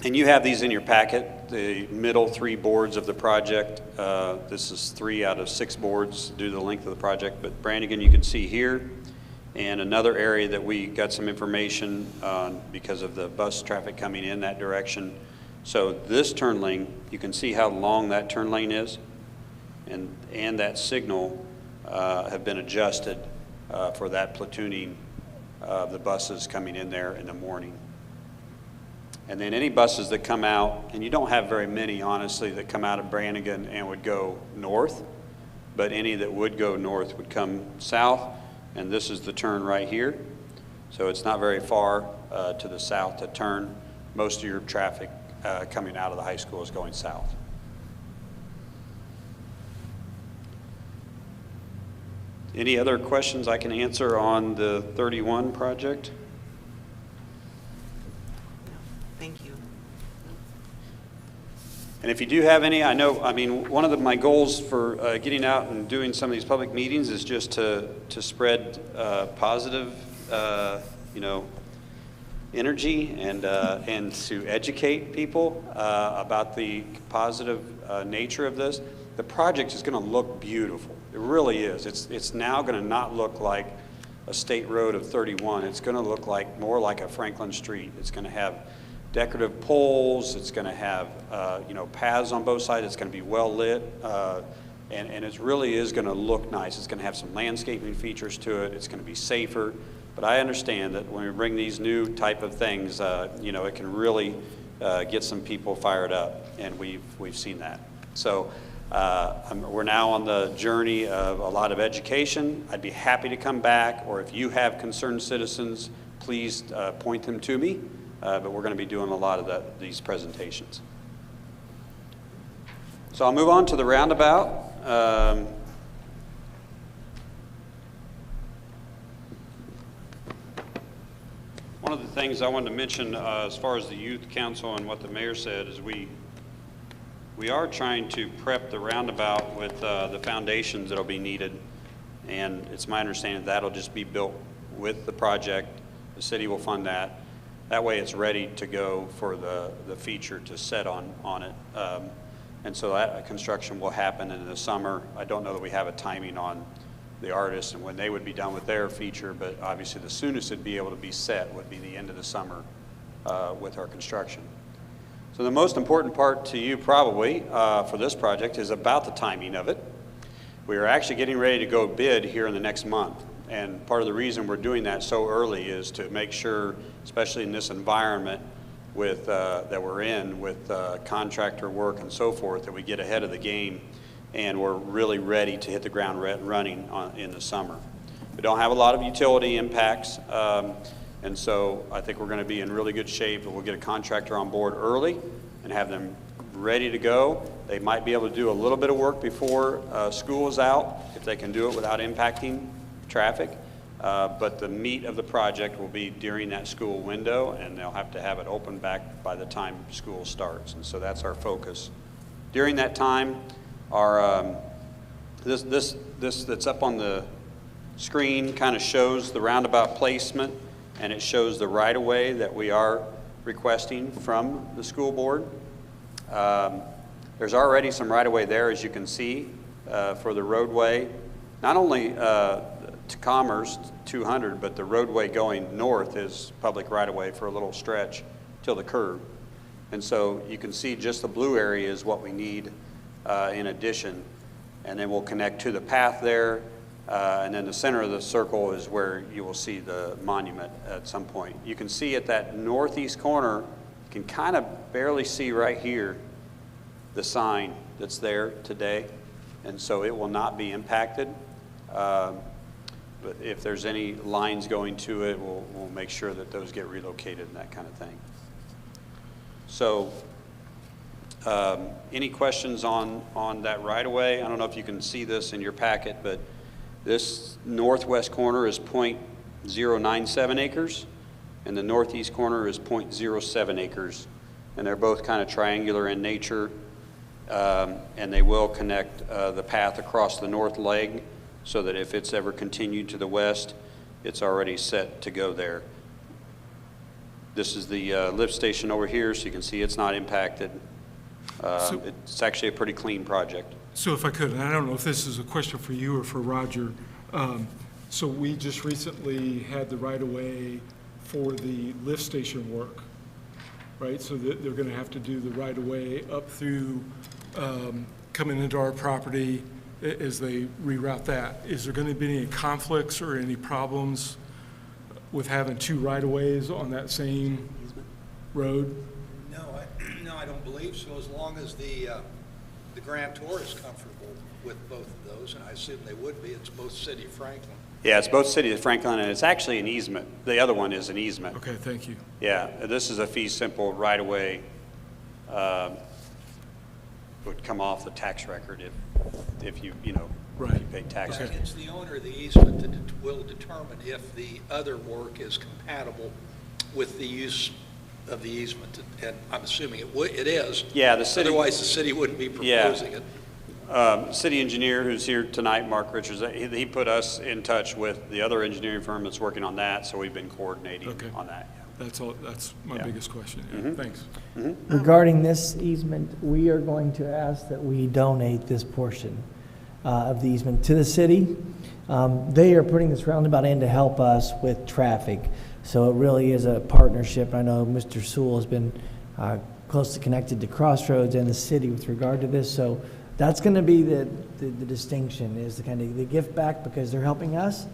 and you have these in your packet, the middle 3 boards of the project. This is 3 out of 6 boards due to the length of the project, but Brannigan you can see here. And another area that we got some information on because of the bus traffic coming in that direction. So this turn lane, you can see how long that turn lane is, and that signal have been adjusted for that platooning of the buses coming in there in the morning. And then any buses that come out, and you don't have very many, honestly, that come out of Brannigan and would go north, but any that would go north would come south. And this is the turn right here. So it's not very far to the south to turn. Most of your traffic coming out of the high school is going south. Any other questions I can answer on the 31 project? Thank you. And if you do have any, I mean, one of my goals for getting out and doing some of these public meetings is just to spread positive, you know, energy and to educate people about the positive nature of this. The project is going to look beautiful. It really is. It's now going to not look like a state road of 31. It's going to look like more like a Franklin Street. It's going to have decorative poles. It's going to have you know, paths on both sides. It's going to be well lit, and it really is going to look nice. It's going to have some landscaping features to it. It's going to be safer. But I understand that when we bring these new type of things, you know, it can really get some people fired up, and we've seen that. So we're now on the journey of a lot of education. I'd be happy to come back, or if you have concerned citizens, please point them to me. But we're going to be doing a lot of these presentations. So I'll move on to the roundabout. One of the things I wanted to mention as far as the youth council and what the mayor said is we are trying to prep the roundabout with the foundations that will be needed, and it's my understanding that'll just be built with the project. The city will fund that. That way it's ready to go for the feature to set on it. And so that construction will happen in the summer. I don't know that we have a timing on the artists and when they would be done with their feature, but obviously the soonest it'd be able to be set would be the end of the summer with our construction. So the most important part to you probably for this project is about the timing of it. We are actually getting ready to go bid here in the next month. And part of the reason we're doing that so early is to make sure, especially in this environment with, that we're in with contractor work and so forth, that we get ahead of the game and we're really ready to hit the ground running in the summer. We don't have a lot of utility impacts, and so I think we're going to be in really good shape, and we'll get a contractor on board early and have them ready to go. They might be able to do a little bit of work before school is out, if they can do it without impacting traffic, but the meat of the project will be during that school window, and they'll have to have it open back by the time school starts, and so that's our focus. During that time, our this that's up on the screen kind of shows the roundabout placement, and it shows the right-of-way that we are requesting from the school board. There's already some right-of-way there, as you can see, for the roadway. Not only to Commerce 200, but the roadway going north is public right-of-way for a little stretch till the curve. And so you can see just the blue area is what we need in addition. And then we'll connect to the path there. And then the center of the circle is where you will see the monument at some point. You can see at that northeast corner, you can kind of barely see right here the sign that's there today. And so it will not be impacted. But if there's any lines going to it, we'll make sure that those get relocated and that kind of thing. So any questions on that right-of-way? I don't know if you can see this in your packet, but this northwest corner is 0.097 acres, and the northeast corner is 0.07 acres. And they're both kind of triangular in nature, and they will connect the path across the north leg so that if it's ever continued to the west, it's already set to go there. This is the lift station over here, so you can see it's not impacted. It's actually a pretty clean project. So if I could, and I don't know if this is a question for you or for Roger, so we just recently had the right-of-way for the lift station work, right? So that they're going to have to do the right-of-way up through coming into our property as they reroute that. Is there going to be any conflicts or any problems with having two right-of-ways on that same road? No, I don't believe so, as long as the grantor is comfortable with both of those, and I assume they would be. It's both City of Franklin. Yeah, it's both City of Franklin, and it's actually an easement. The other one is an easement. Okay, thank you. Yeah, this is a fee simple right-of-way. Would come off the tax record if you right. if you pay tax. Okay. It's the owner of the easement that will determine if the other work is compatible with the use of the easement, and I'm assuming it is. Yeah, the city. Otherwise, the city wouldn't be proposing it. City engineer who's here tonight, Mark Richards, he put us in touch with the other engineering firm that's working on that, so we've been coordinating on that. That's all. That's my biggest question. Yeah, Thanks. Regarding this easement, we are going to ask that we donate this portion of the easement to the city. They are putting this roundabout in to help us with traffic. So it really is a partnership. I know Mr. Sewell has been closely connected to Crossroads and the city with regard to this. So that's going to be the distinction, is the kind of the gift back because they're helping us.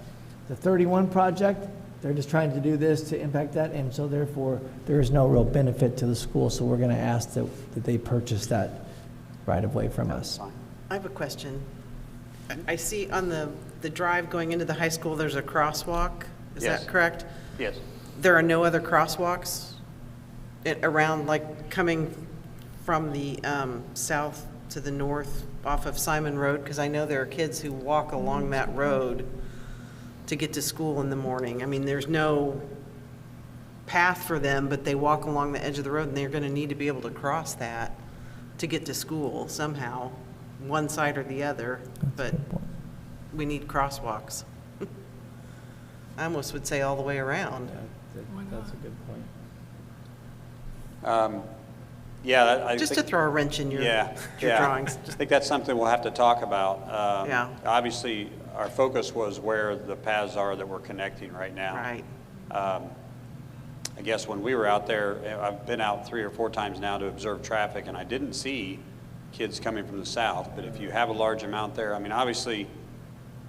The 31 project, they're just trying to do this to impact that, and so therefore there is no real benefit to the school. So we're going to ask that they purchase that right of way from us. I have a question. I see on the drive going into the high school, there's a crosswalk. Is that correct? Yes. There are no other crosswalks around, like coming from the south to the north off of Simon Road? Because I know there are kids who walk along that road to get to school in the morning. I mean, there's no path for them, but they walk along the edge of the road, and they're going to need to be able to cross that to get to school somehow, one side or the other. But we need crosswalks. I almost would say all the way around. That's a good point. Just to throw a wrench in your drawings. I think that's something we'll have to talk about. Yeah. Obviously, our focus was where the paths are that we're connecting right now. Right. I guess when we were out there, I've been out 3 or 4 times now to observe traffic, and I didn't see kids coming from the south. But if you have a large amount there, I mean, obviously,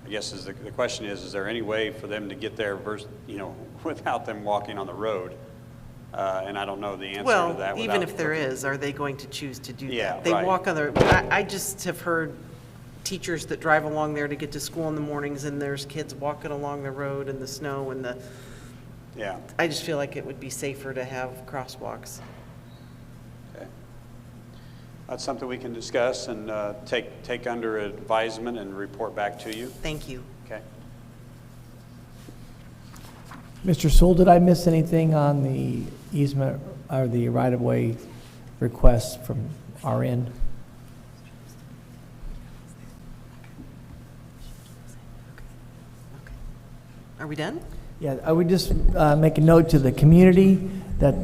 I guess the question is there any way for them to get there versus, without them walking on the road? And I don't know the answer to that. Well, even if there is, are they going to choose to do Yeah, that? They right. walk on the, I just have heard teachers that drive along there to get to school in the mornings, and there's kids walking along the road in the snow and the, Yeah. I just feel like it would be safer to have crosswalks. Okay. That's something we can discuss and take under advisement and report back to you. Thank you. Okay. Mr. Sewell, did I miss anything on the easement or the right-of-way request from our end? Are we done? Yeah, I would just make a note to the community that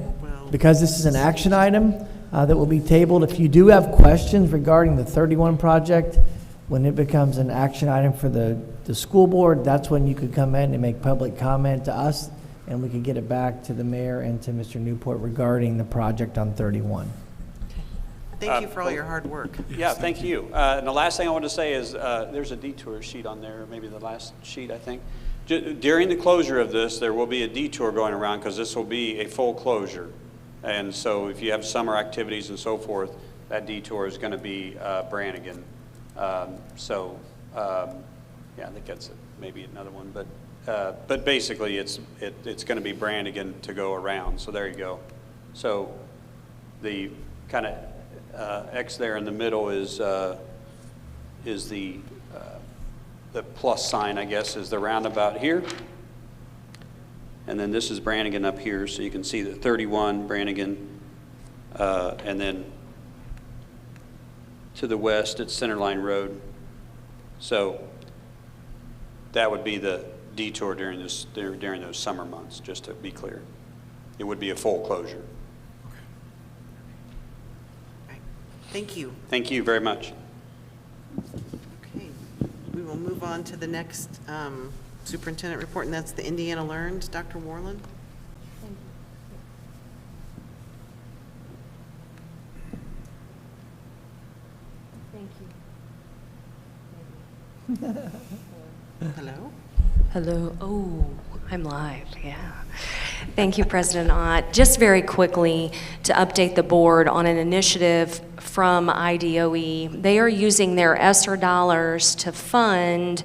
because this is an action item, that will be tabled. If you do have questions regarding the 31 project, when it becomes an action item for the school board, that's when you could come in and make public comment to us, and we could get it back to the mayor and to Mr. Newport regarding the project on 31. Thank you for all your hard work. Yeah, thank you. And the last thing I want to say is there's a detour sheet on there, maybe the last sheet, I think. During the closure of this, there will be a detour going around because this will be a full closure. And so if you have summer activities and so forth, that detour is going to be Brannigan. Yeah, I think that's maybe another one. But basically, it's going to be Brannigan to go around. So there you go. So the kind of X there in the middle is the plus sign, I guess, is the roundabout here. And then this is Brannigan up here, so you can see the 31 Brannigan. And then to the west, it's Centerline Road. So that would be the detour during those summer months, just to be clear. It would be a full closure. Thank you. Thank you very much. Okay, we will move on to the next superintendent report, and that's the Indiana Learns. Dr. Warland. Thank you. Hello? Hello. Oh, I'm live, yeah. Thank you, President Ott. Just very quickly to update the board on an initiative from IDOE. They are using their ESSER dollars to fund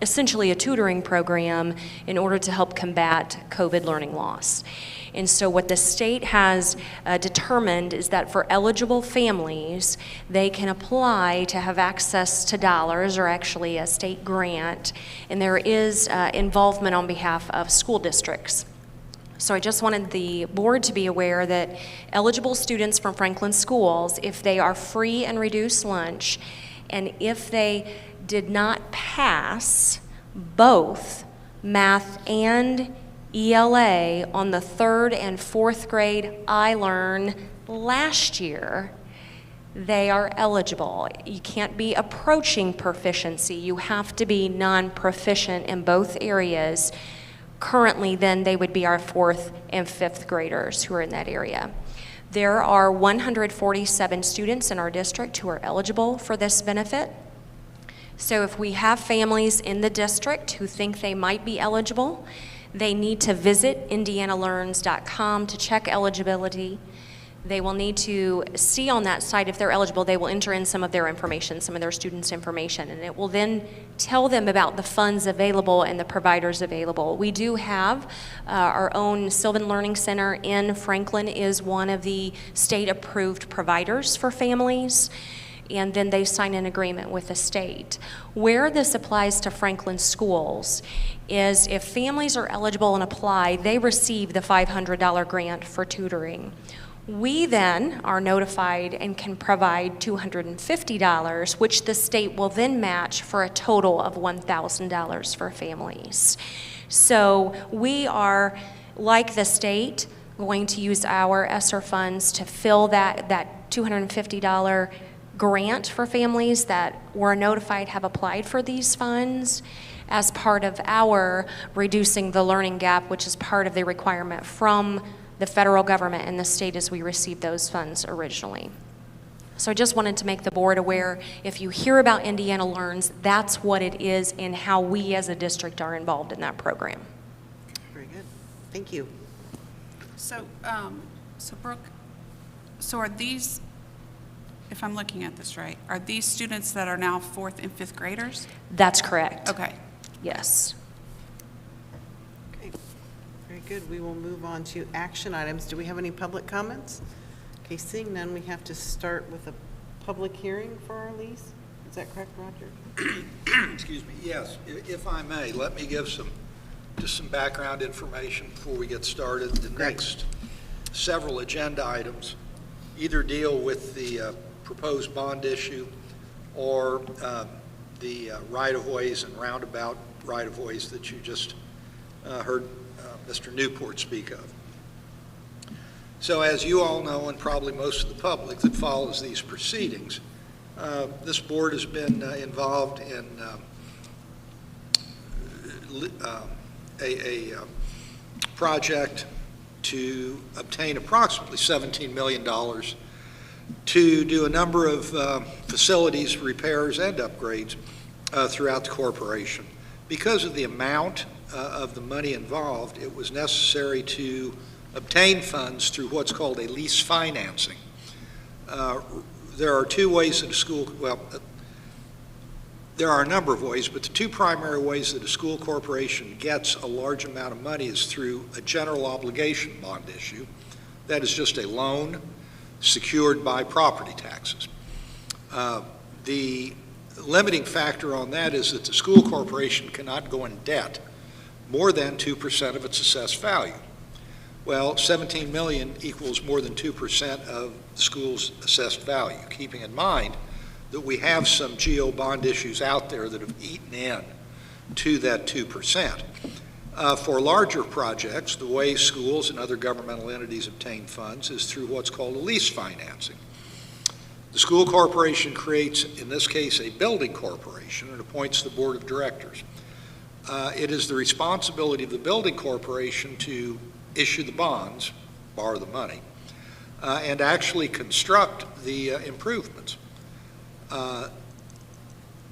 essentially a tutoring program in order to help combat COVID learning loss. And so what the state has determined is that for eligible families, they can apply to have access to dollars, or actually a state grant, and there is involvement on behalf of school districts. So I just wanted the board to be aware that eligible students from Franklin schools, if they are free and reduced lunch, and if they did not pass both math and ELA on the 3rd and 4th grade iLearn last year, they are eligible. You can't be approaching proficiency. You have to be non-proficient in both areas. Currently, then, they would be our 4th and 5th graders who are in that area. There are 147 students in our district who are eligible for this benefit. So if we have families in the district who think they might be eligible, they need to visit indianalearns.com to check eligibility. They will need to see on that site if they're eligible. They will enter in some of their information, some of their students' information, and it will then tell them about the funds available and the providers available. We do have our own Sylvan Learning Center in Franklin is one of the state-approved providers for families, and then they sign an agreement with the state. Where this applies to Franklin schools is if families are eligible and apply, they receive the $500 grant for tutoring. We then are notified and can provide $250, which the state will then match for a total of $1,000 for families. So we are, like the state, going to use our ESSER funds to fill that $250 grant for families that were notified have applied for these funds as part of our reducing the learning gap, which is part of the requirement from the federal government and the state as we received those funds originally. So I just wanted to make the board aware, if you hear about Indiana Learns, that's what it is and how we as a district are involved in that program. Very good. Thank you. So, Brooke, so are these, if I'm looking at this right, are these students that are now 4th and 5th graders? That's correct. Okay. Yes. Okay. Very good. We will move on to action items. Do we have any public comments? Okay, seeing none, we have to start with a public hearing for our lease. Is that correct, Roger? Excuse me. Yes, if I may, let me give just some background information before we get started. The next several agenda items either deal with the proposed bond issue or the right-of-ways and roundabout right-of-ways that you just heard Mr. Newport speak of. So as you all know, and probably most of the public that follows these proceedings, this board has been involved in a project to obtain approximately $17 million to do a number of facilities, repairs, and upgrades throughout the corporation. Because of the amount of the money involved, it was necessary to obtain funds through what's called a lease financing. There are two ways that a school, well, there are a number of ways, but the two primary ways that a school corporation gets a large amount of money is through a general obligation bond issue. That is just a loan secured by property taxes. The limiting factor on that is that the school corporation cannot go in debt more than 2% of its assessed value. Well, 17 million equals more than 2% of the school's assessed value, keeping in mind that we have some GO bond issues out there that have eaten in to that 2%. For larger projects, the way schools and other governmental entities obtain funds is through what's called a lease financing. The school corporation creates, in this case, a building corporation and appoints the board of directors. It is the responsibility of the building corporation to issue the bonds, borrow the money, and actually construct the improvements.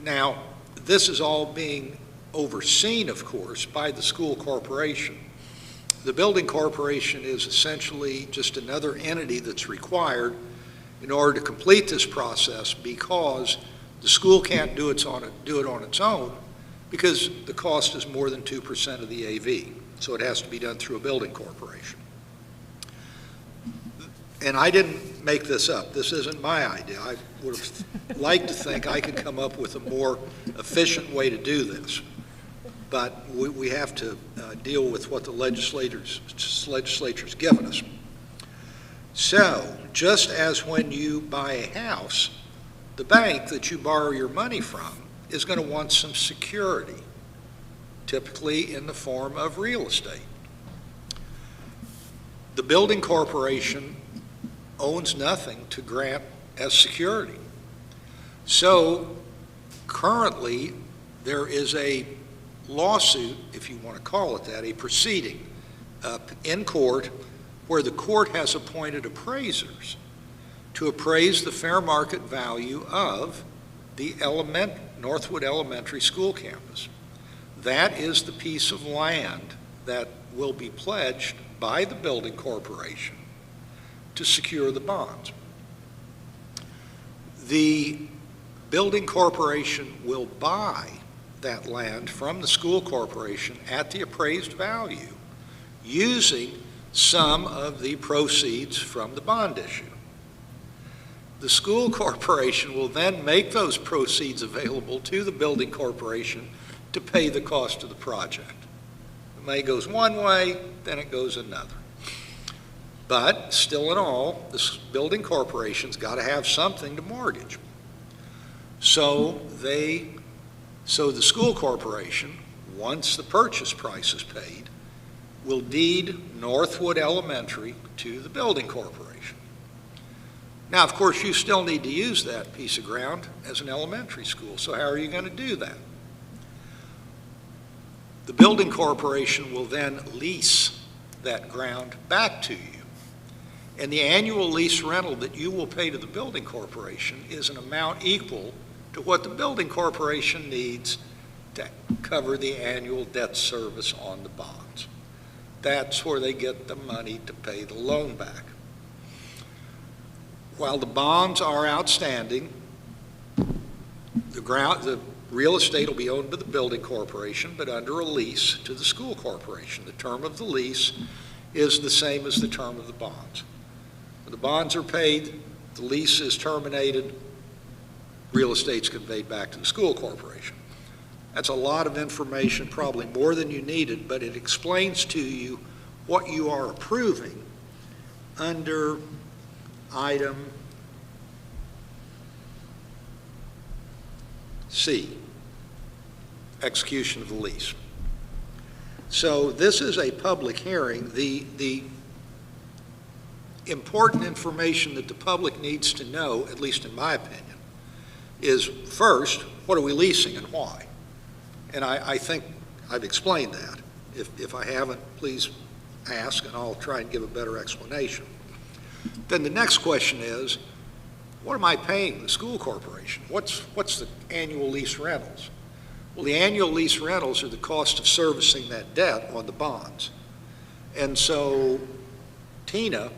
Now, this is all being overseen, of course, by the school corporation. The building corporation is essentially just another entity that's required in order to complete this process, because the school can't do it on its own, because the cost is more than 2% of the AV. So it has to be done through a building corporation. And I didn't make this up. This isn't my idea. I would have liked to think I could come up with a more efficient way to do this. But we have to deal with what the legislature's given us. So, just as when you buy a house, the bank that you borrow your money from is going to want some security, typically in the form of real estate. The building corporation owns nothing to grant as security. So, currently, there is a lawsuit, if you want to call it that, a proceeding in court where the court has appointed appraisers to appraise the fair market value of the Northwood Elementary School campus. That is the piece of land that will be pledged by the building corporation to secure the bonds. The building corporation will buy that land from the school corporation at the appraised value using some of the proceeds from the bond issue. The school corporation will then make those proceeds available to the building corporation to pay the cost of the project. The money goes one way, then it goes another. But still in all, this building corporation's got to have something to mortgage. So the school corporation, once the purchase price is paid, will deed Northwood Elementary to the building corporation. Now, of course, you still need to use that piece of ground as an elementary school, so how are you going to do that? The building corporation will then lease that ground back to you, and the annual lease rental that you will pay to the building corporation is an amount equal to what the building corporation needs to cover the annual debt service on the bonds. That's where they get the money to pay the loan back. While the bonds are outstanding, the real estate will be owned by the building corporation, but under a lease to the school corporation. The term of the lease is the same as the term of the bonds. When the bonds are paid, the lease is terminated, real estate's conveyed back to the school corporation. That's a lot of information, probably more than you needed, but it explains to you what you are approving under item C, execution of the lease. So this is a public hearing. The important information that the public needs to know, at least in my opinion, is first, what are we leasing and why? And I think I've explained that. If I haven't, please ask and I'll try and give a better explanation. Then the next question is, what am I paying the school corporation? What's the annual lease rentals? Well, the annual lease rentals are the cost of servicing that debt on the bonds. And so Tina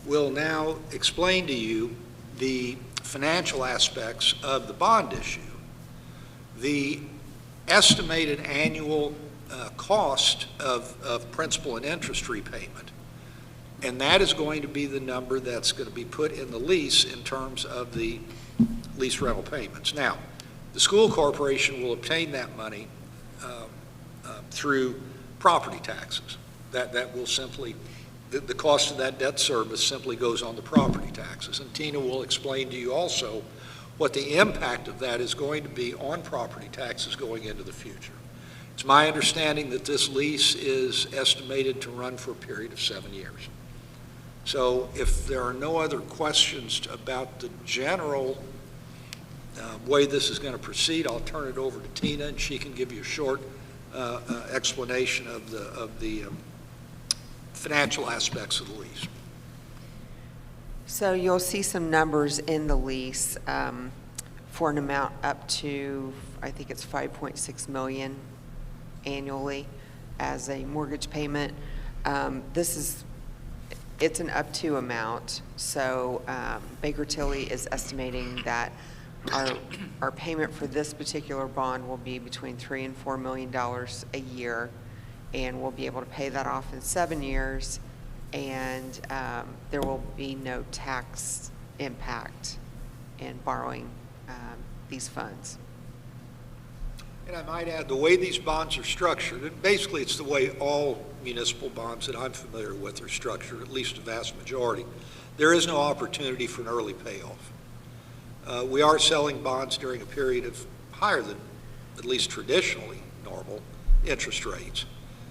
will now explain to you the financial aspects of the bond issue. The estimated annual cost of principal and interest repayment. And that is going to be the number that's going to be put in the lease in terms of the lease rental payments. Now, the school corporation will obtain that money through property taxes. That will simply, the cost of that debt service simply goes on the property taxes. And Tina will explain to you also what the impact of that is going to be on property taxes going into the future. It's my understanding that this lease is estimated to run for a period of 7 years. So if there are no other questions about the general way this is going to proceed, I'll turn it over to Tina and she can give you a short explanation of the financial aspects of the lease. So you'll see some numbers in the lease for an amount up to, I think it's 5.6 million annually as a mortgage payment. It's an up to amount. So Baker Tilly is estimating that our payment for this particular bond will be between $3 and $4 million a year, and we'll be able to pay that off in 7 years, and there will be no tax impact in borrowing these funds. And I might add, the way these bonds are structured, and basically it's the way all municipal bonds that I'm familiar with are structured, at least a vast majority, there is no opportunity for an early payoff. We are selling bonds during a period of higher than, at least traditionally, normal interest rates.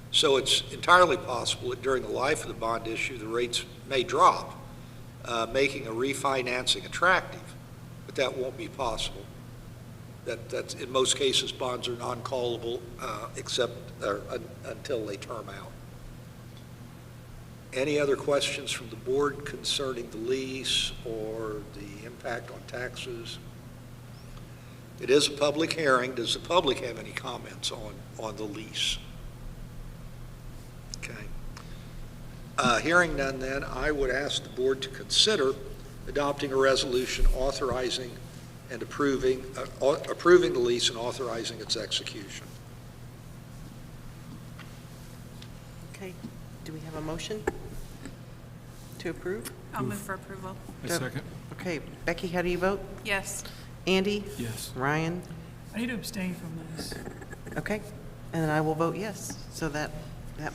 So it's entirely possible that during the life of the bond issue, the rates may drop, making a refinancing attractive, but that won't be possible. That's in most cases, bonds are non-callable until they term out. Any other questions from the board concerning the lease or the impact on taxes? It is a public hearing. Does the public have any comments on the lease? Okay. Hearing none, then, I would ask the board to consider adopting a resolution authorizing and approving the lease and authorizing its execution. Okay, do we have a motion to approve? I'll move for approval. A second. Okay, Becky, how do you vote? Yes. Andy? Yes. Ryan? I need to abstain from this. Okay, and then I will vote yes, so that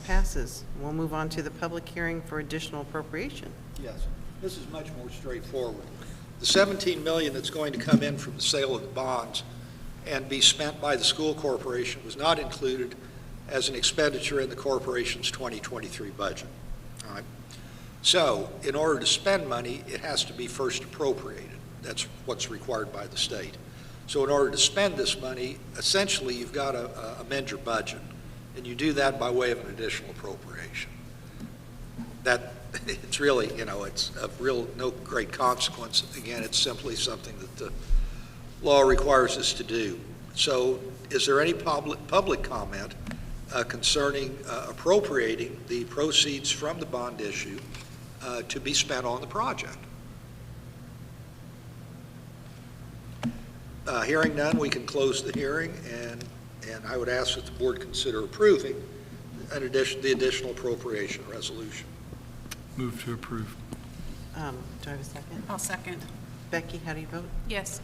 passes. We'll move on to the public hearing for additional appropriation. Yes, this is much more straightforward. The $17 million that's going to come in from the sale of the bonds and be spent by the school corporation was not included as an expenditure in the corporation's 2023 budget. All right. So in order to spend money, it has to be first appropriated. That's what's required by the state. So in order to spend this money, essentially you've got to amend your budget, and you do that by way of an additional appropriation. That it's really, it's of no great consequence. Again, it's simply something that the law requires us to do. So is there any public comment concerning appropriating the proceeds from the bond issue to be spent on the project? Hearing none, we can close the hearing, and I would ask that the board consider approving the additional appropriation resolution. Move to approve. Do I have a second? I'll second. Becky, how do you vote? Yes.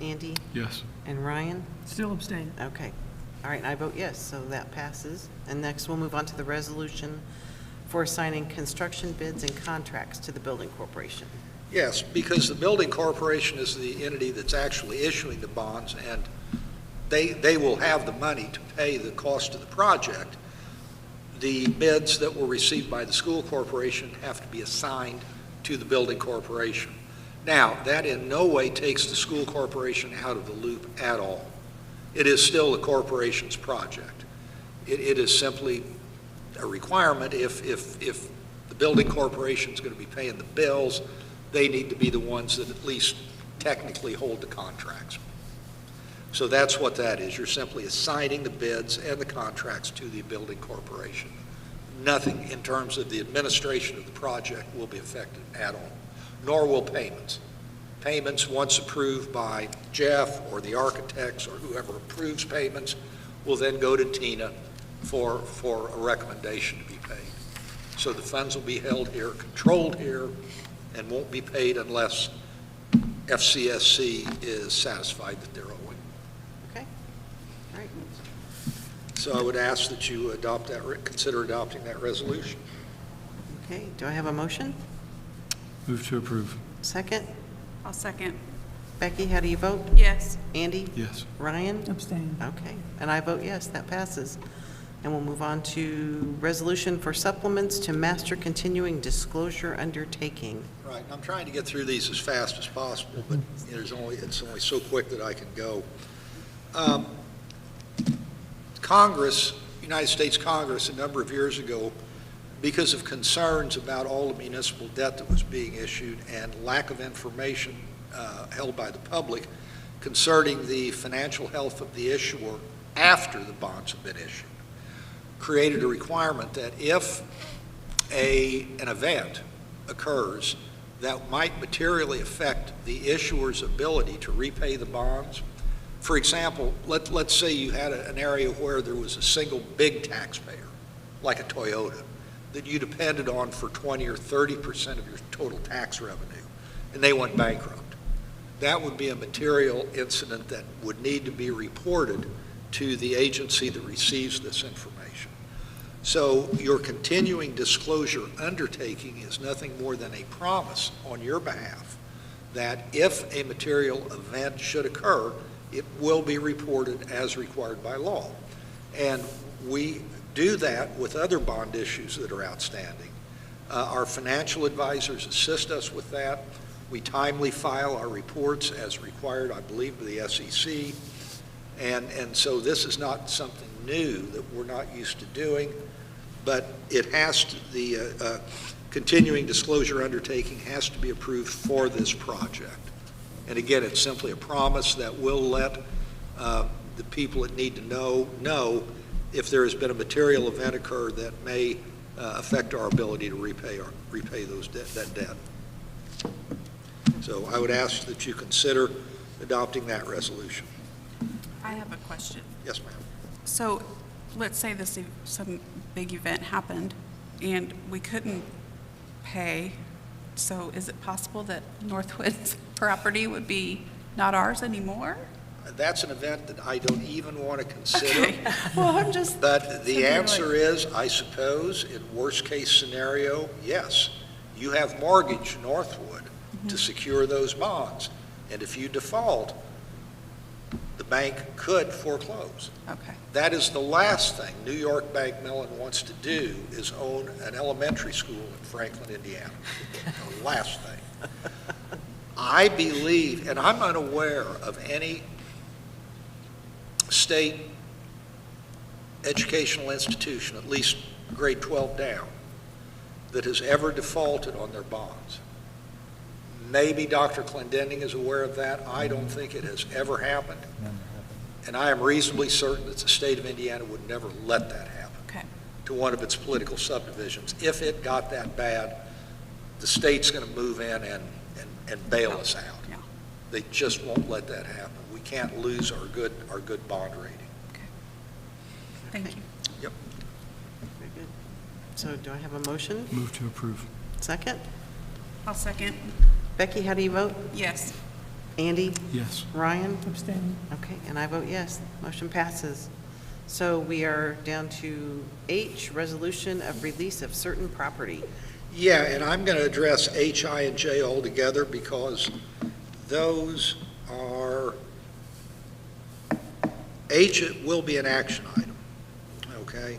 Andy? Yes. And Ryan? Still abstain. Okay. All right, and I vote yes, so that passes. And next, we'll move on to the resolution for assigning construction bids and contracts to the building corporation. Yes, because the building corporation is the entity that's actually issuing the bonds, and they will have the money to pay the cost of the project. The bids that were received by the school corporation have to be assigned to the building corporation. Now, that in no way takes the school corporation out of the loop at all. It is still the corporation's project. It is simply a requirement if the building corporation is going to be paying the bills, they need to be the ones that at least technically hold the contracts. So that's what that is. You're simply assigning the bids and the contracts to the building corporation. Nothing in terms of the administration of the project will be affected at all, nor will payments. Payments, once approved by Jeff or the architects or whoever approves payments, will then go to Tina for a recommendation to be paid. So the funds will be held here, controlled here, and won't be paid unless FCSC is satisfied that they're owing. Okay, all right. So I would ask that you adopt that, consider adopting that resolution. Okay, do I have a motion? Move to approve. Second? I'll second. Becky, how do you vote? Yes. Andy? Yes. Ryan? Abstain. Okay, and I vote yes, that passes. And we'll move on to resolution for supplements to master continuing disclosure undertaking. Right, and I'm trying to get through these as fast as possible, but it's only so quick that I can go. Congress, United States Congress, a number of years ago, because of concerns about all the municipal debt that was being issued and lack of information held by the public concerning the financial health of the issuer after the bonds have been issued, created a requirement that if an event occurs that might materially affect the issuer's ability to repay the bonds. For example, let's say you had an area where there was a single big taxpayer, like a Toyota, that you depended on for 20 or 30% of your total tax revenue, and they went bankrupt. That would be a material incident that would need to be reported to the agency that receives this information. So your continuing disclosure undertaking is nothing more than a promise on your behalf that if a material event should occur, it will be reported as required by law. And we do that with other bond issues that are outstanding. Our financial advisors assist us with that. We timely file our reports as required, I believe, by the SEC. And so this is not something new that we're not used to doing, but it has to, the continuing disclosure undertaking has to be approved for this project. And again, it's simply a promise that will let the people that need to know if there has been a material event occur that may affect our ability to repay that debt. So I would ask that you consider adopting that resolution. I have a question. Yes, ma'am. So let's say some big event happened and we couldn't pay. So is it possible that Northwood's property would be not ours anymore? That's an event that I don't even want to consider. Okay. Well, I'm just. But the answer is, I suppose, in worst case scenario, yes. You have mortgaged Northwood to secure those bonds. And if you default, the bank could foreclose. Okay. That is the last thing New York Bank Mellon wants to do, is own an elementary school in Franklin, Indiana. The last thing. I believe, and I'm unaware of any state educational institution, at least grade 12 down, that has ever defaulted on their bonds. Maybe Dr. Clendening is aware of that. I don't think it has ever happened. And I am reasonably certain that the state of Indiana would never let that happen to one of its political subdivisions. If it got that bad, the state's going to move in and bail us out. Yeah. They just won't let that happen. We can't lose our good bond rating. Okay. Thank you. Yep. Very good. So do I have a motion? Move to approve. Second? I'll second. Becky, how do you vote? Yes. Andy? Yes. Ryan? Abstain. Okay, and I vote yes. Motion passes. So we are down to H, resolution of release of certain property. Yeah, and I'm going to address H, I, and J all together because those are, H will be an action item, okay?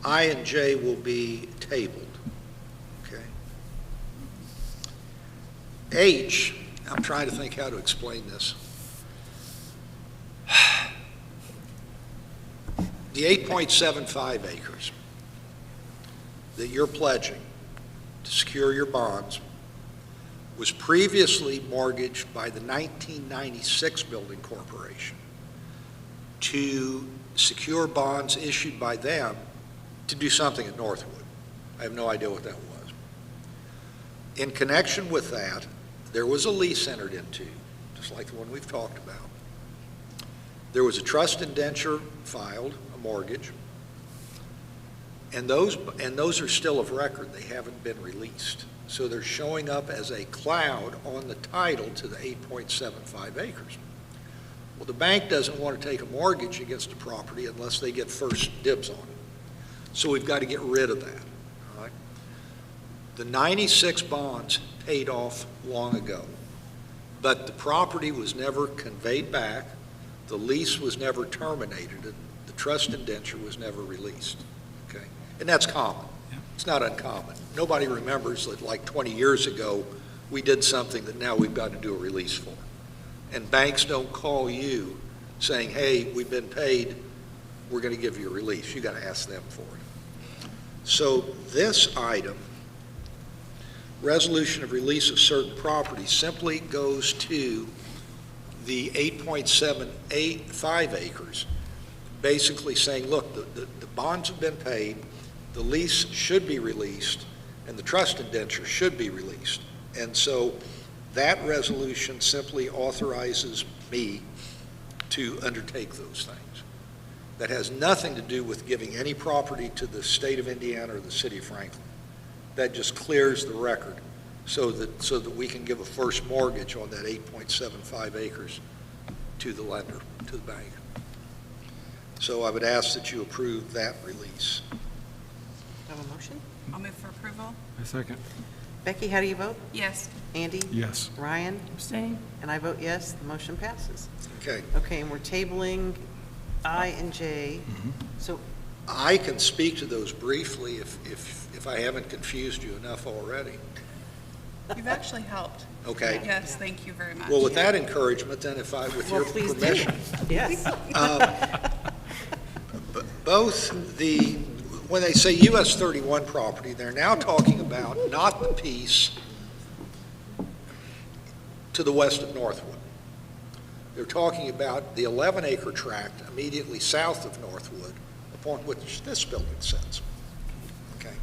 I and J will be tabled, okay? H, I'm trying to think how to explain this. The 8.75 acres that you're pledging to secure your bonds was previously mortgaged by the 1996 Building Corporation to secure bonds issued by them to do something at Northwood. I have no idea what that was. In connection with that, there was a lease entered into, just like the one we've talked about. There was a trust indenture filed, a mortgage, and those are still of record. They haven't been released. So they're showing up as a cloud on the title to the 8.75 acres. Well, the bank doesn't want to take a mortgage against a property unless they get first dibs on it. So we've got to get rid of that. All right? The 96 bonds paid off long ago, but the property was never conveyed back. The lease was never terminated. The trust indenture was never released. Okay? And that's common. It's not uncommon. Nobody remembers that like 20 years ago, we did something that now we've got to do a release for. And banks don't call you saying, hey, we've been paid, we're going to give you a release. You got to ask them for it. So this item, resolution of release of certain property, simply goes to the 8.75 acres, basically saying, look, the bonds have been paid, the lease should be released, and the trust indenture should be released. And so that resolution simply authorizes me to undertake those things. That has nothing to do with giving any property to the state of Indiana or the city of Franklin. That just clears the record so that we can give a first mortgage on that 8.75 acres to the lender, to the bank. So I would ask that you approve that release. Have a motion? I'll move for approval. A second. Becky, how do you vote? Yes. Andy? Yes. Ryan? Abstain. And I vote yes, the motion passes. Okay. Okay, and we're tabling I and J. So I can speak to those briefly if I haven't confused you enough already. You've actually helped. Okay. Yes, thank you very much. Well, with that encouragement, then, with your please do. permission. Yes. Both when they say US 31 property, they're now talking about not the piece to the west of Northwood. They're talking about the 11-acre tract immediately south of Northwood, upon which this building sits. Okay.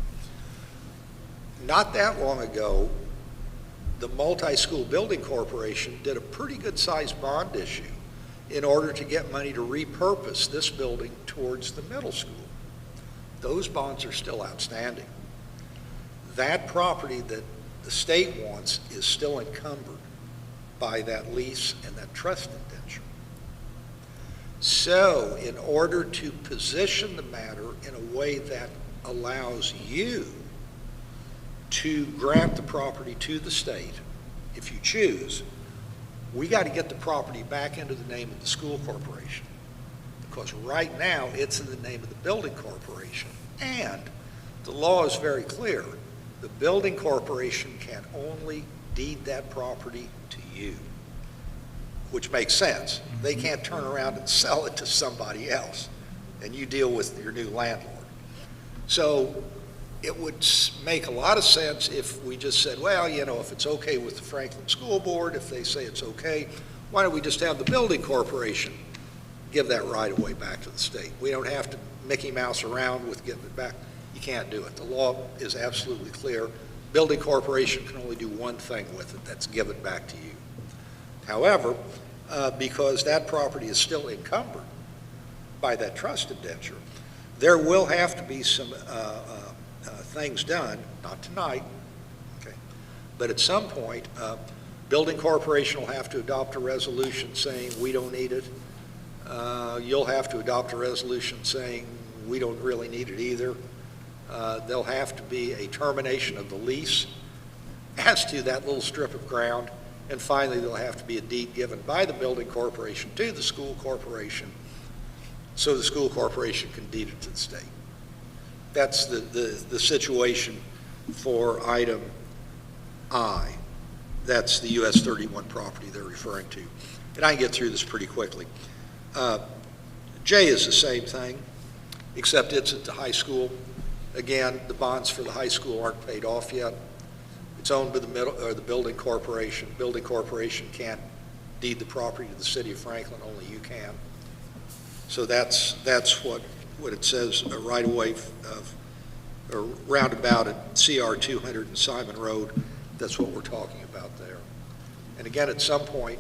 Not that long ago, the Multi-School Building Corporation did a pretty good-sized bond issue in order to get money to repurpose this building towards the middle school. Those bonds are still outstanding. That property that the state wants is still encumbered by that lease and that trust indenture. So in order to position the matter in a way that allows you to grant the property to the state, if you choose, we got to get the property back into the name of the school corporation. Because right now, it's in the name of the building corporation. And the law is very clear. The building corporation can only deed that property to you, which makes sense. They can't turn around and sell it to somebody else, and you deal with your new landlord. So it would make a lot of sense if we just said, well, you know, if it's okay with the Franklin School Board, if they say it's okay, why don't we just have the building corporation give that right away back to the state? We don't have to Mickey Mouse around with getting it back. You can't do it. The law is absolutely clear. Building corporation can only do one thing with it, that's give it back to you. However, because that property is still encumbered by that trust indenture, there will have to be some things done, not tonight, okay, but at some point, building corporation will have to adopt a resolution saying we don't need it. You'll have to adopt a resolution saying we don't really need it either. There'll have to be a termination of the lease as to that little strip of ground, and finally there'll have to be a deed given by the building corporation to the school corporation so the school corporation can deed it to the state. That's the situation for item I. That's the US 31 property they're referring to. And I can get through this pretty quickly. J is the same thing, except it's at the high school. Again, the bonds for the high school aren't paid off yet. It's owned by the building corporation. Building corporation can't deed the property to the city of Franklin, only you can. So that's what it says, a right-of-way of, or roundabout at CR 200 and Simon Road. That's what we're talking about there. And again, at some point,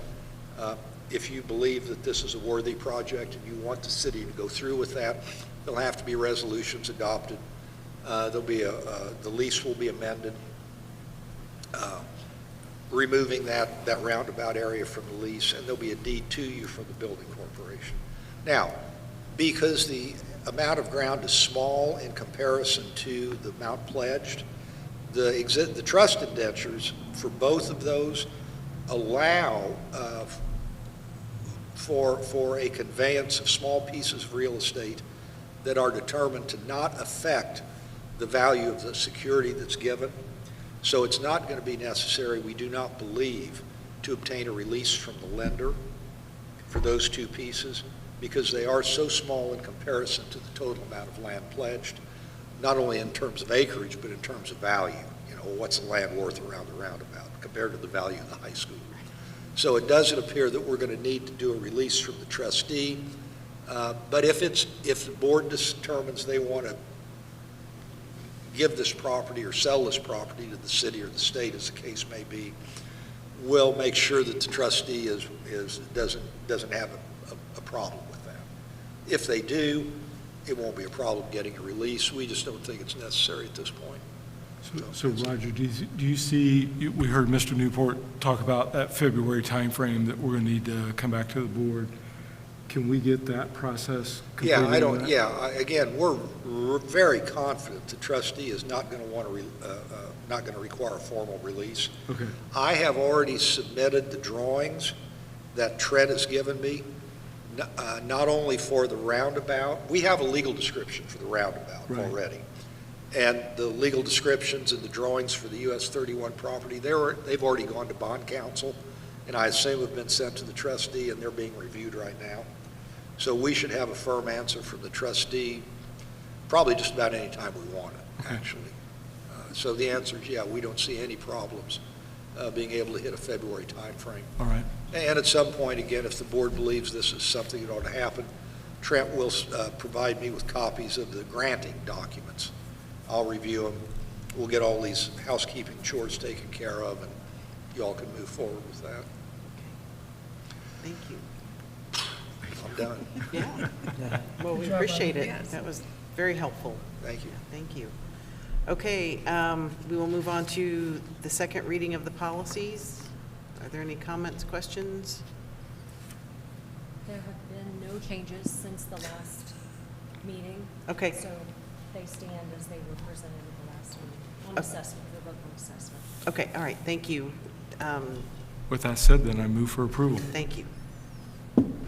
if you believe that this is a worthy project and you want the city to go through with that, there'll have to be resolutions adopted. There'll be the lease will be amended, removing that roundabout area from the lease, and there'll be a deed to you from the building corporation. Now, because the amount of ground is small in comparison to the amount pledged, the trust indentures for both of those allow for a conveyance of small pieces of real estate that are determined to not affect the value of the security that's given. So it's not going to be necessary, we do not believe, to obtain a release from the lender for those two pieces, because they are so small in comparison to the total amount of land pledged, not only in terms of acreage, but in terms of value. You know, what's the land worth around the roundabout compared to the value of the high school? So it doesn't appear that we're going to need to do a release from the trustee, but if the board determines they want to give this property or sell this property to the city or the state, as the case may be, we'll make sure that the trustee doesn't have a problem with that. If they do, it won't be a problem getting a release. We just don't think it's necessary at this point. So Roger, do you see, we heard Mr. Newport talk about that February timeframe that we're going to need to come back to the board. Can we get that process completed? Again, we're very confident the trustee is not going to want to, not going to require a formal release. Okay. I have already submitted the drawings that Trent has given me, not only for the roundabout. We have a legal description for the roundabout already. And the legal descriptions and the drawings for the US 31 property, they've already gone to bond counsel, and I assume have been sent to the trustee, and they're being reviewed right now. So we should have a firm answer from the trustee probably just about any time we want it, actually. So the answer is, yeah, we don't see any problems being able to hit a February timeframe. All right. And at some point, again, if the board believes this is something that ought to happen, Trent will provide me with copies of the granting documents. I'll review them. We'll get all these housekeeping chores taken care of, and you all can move forward with that. Thank you. I'm done. Yeah. Well, we appreciate it. That was very helpful. Thank you. Thank you. Okay, we will move on to the second reading of the policies. Are there any comments, questions? There have been no changes since the last meeting. Okay. So they stand as they were presented at the last meeting on assessment, the vote on assessment. Okay, all right, thank you. With that said, then I move for approval. Thank you.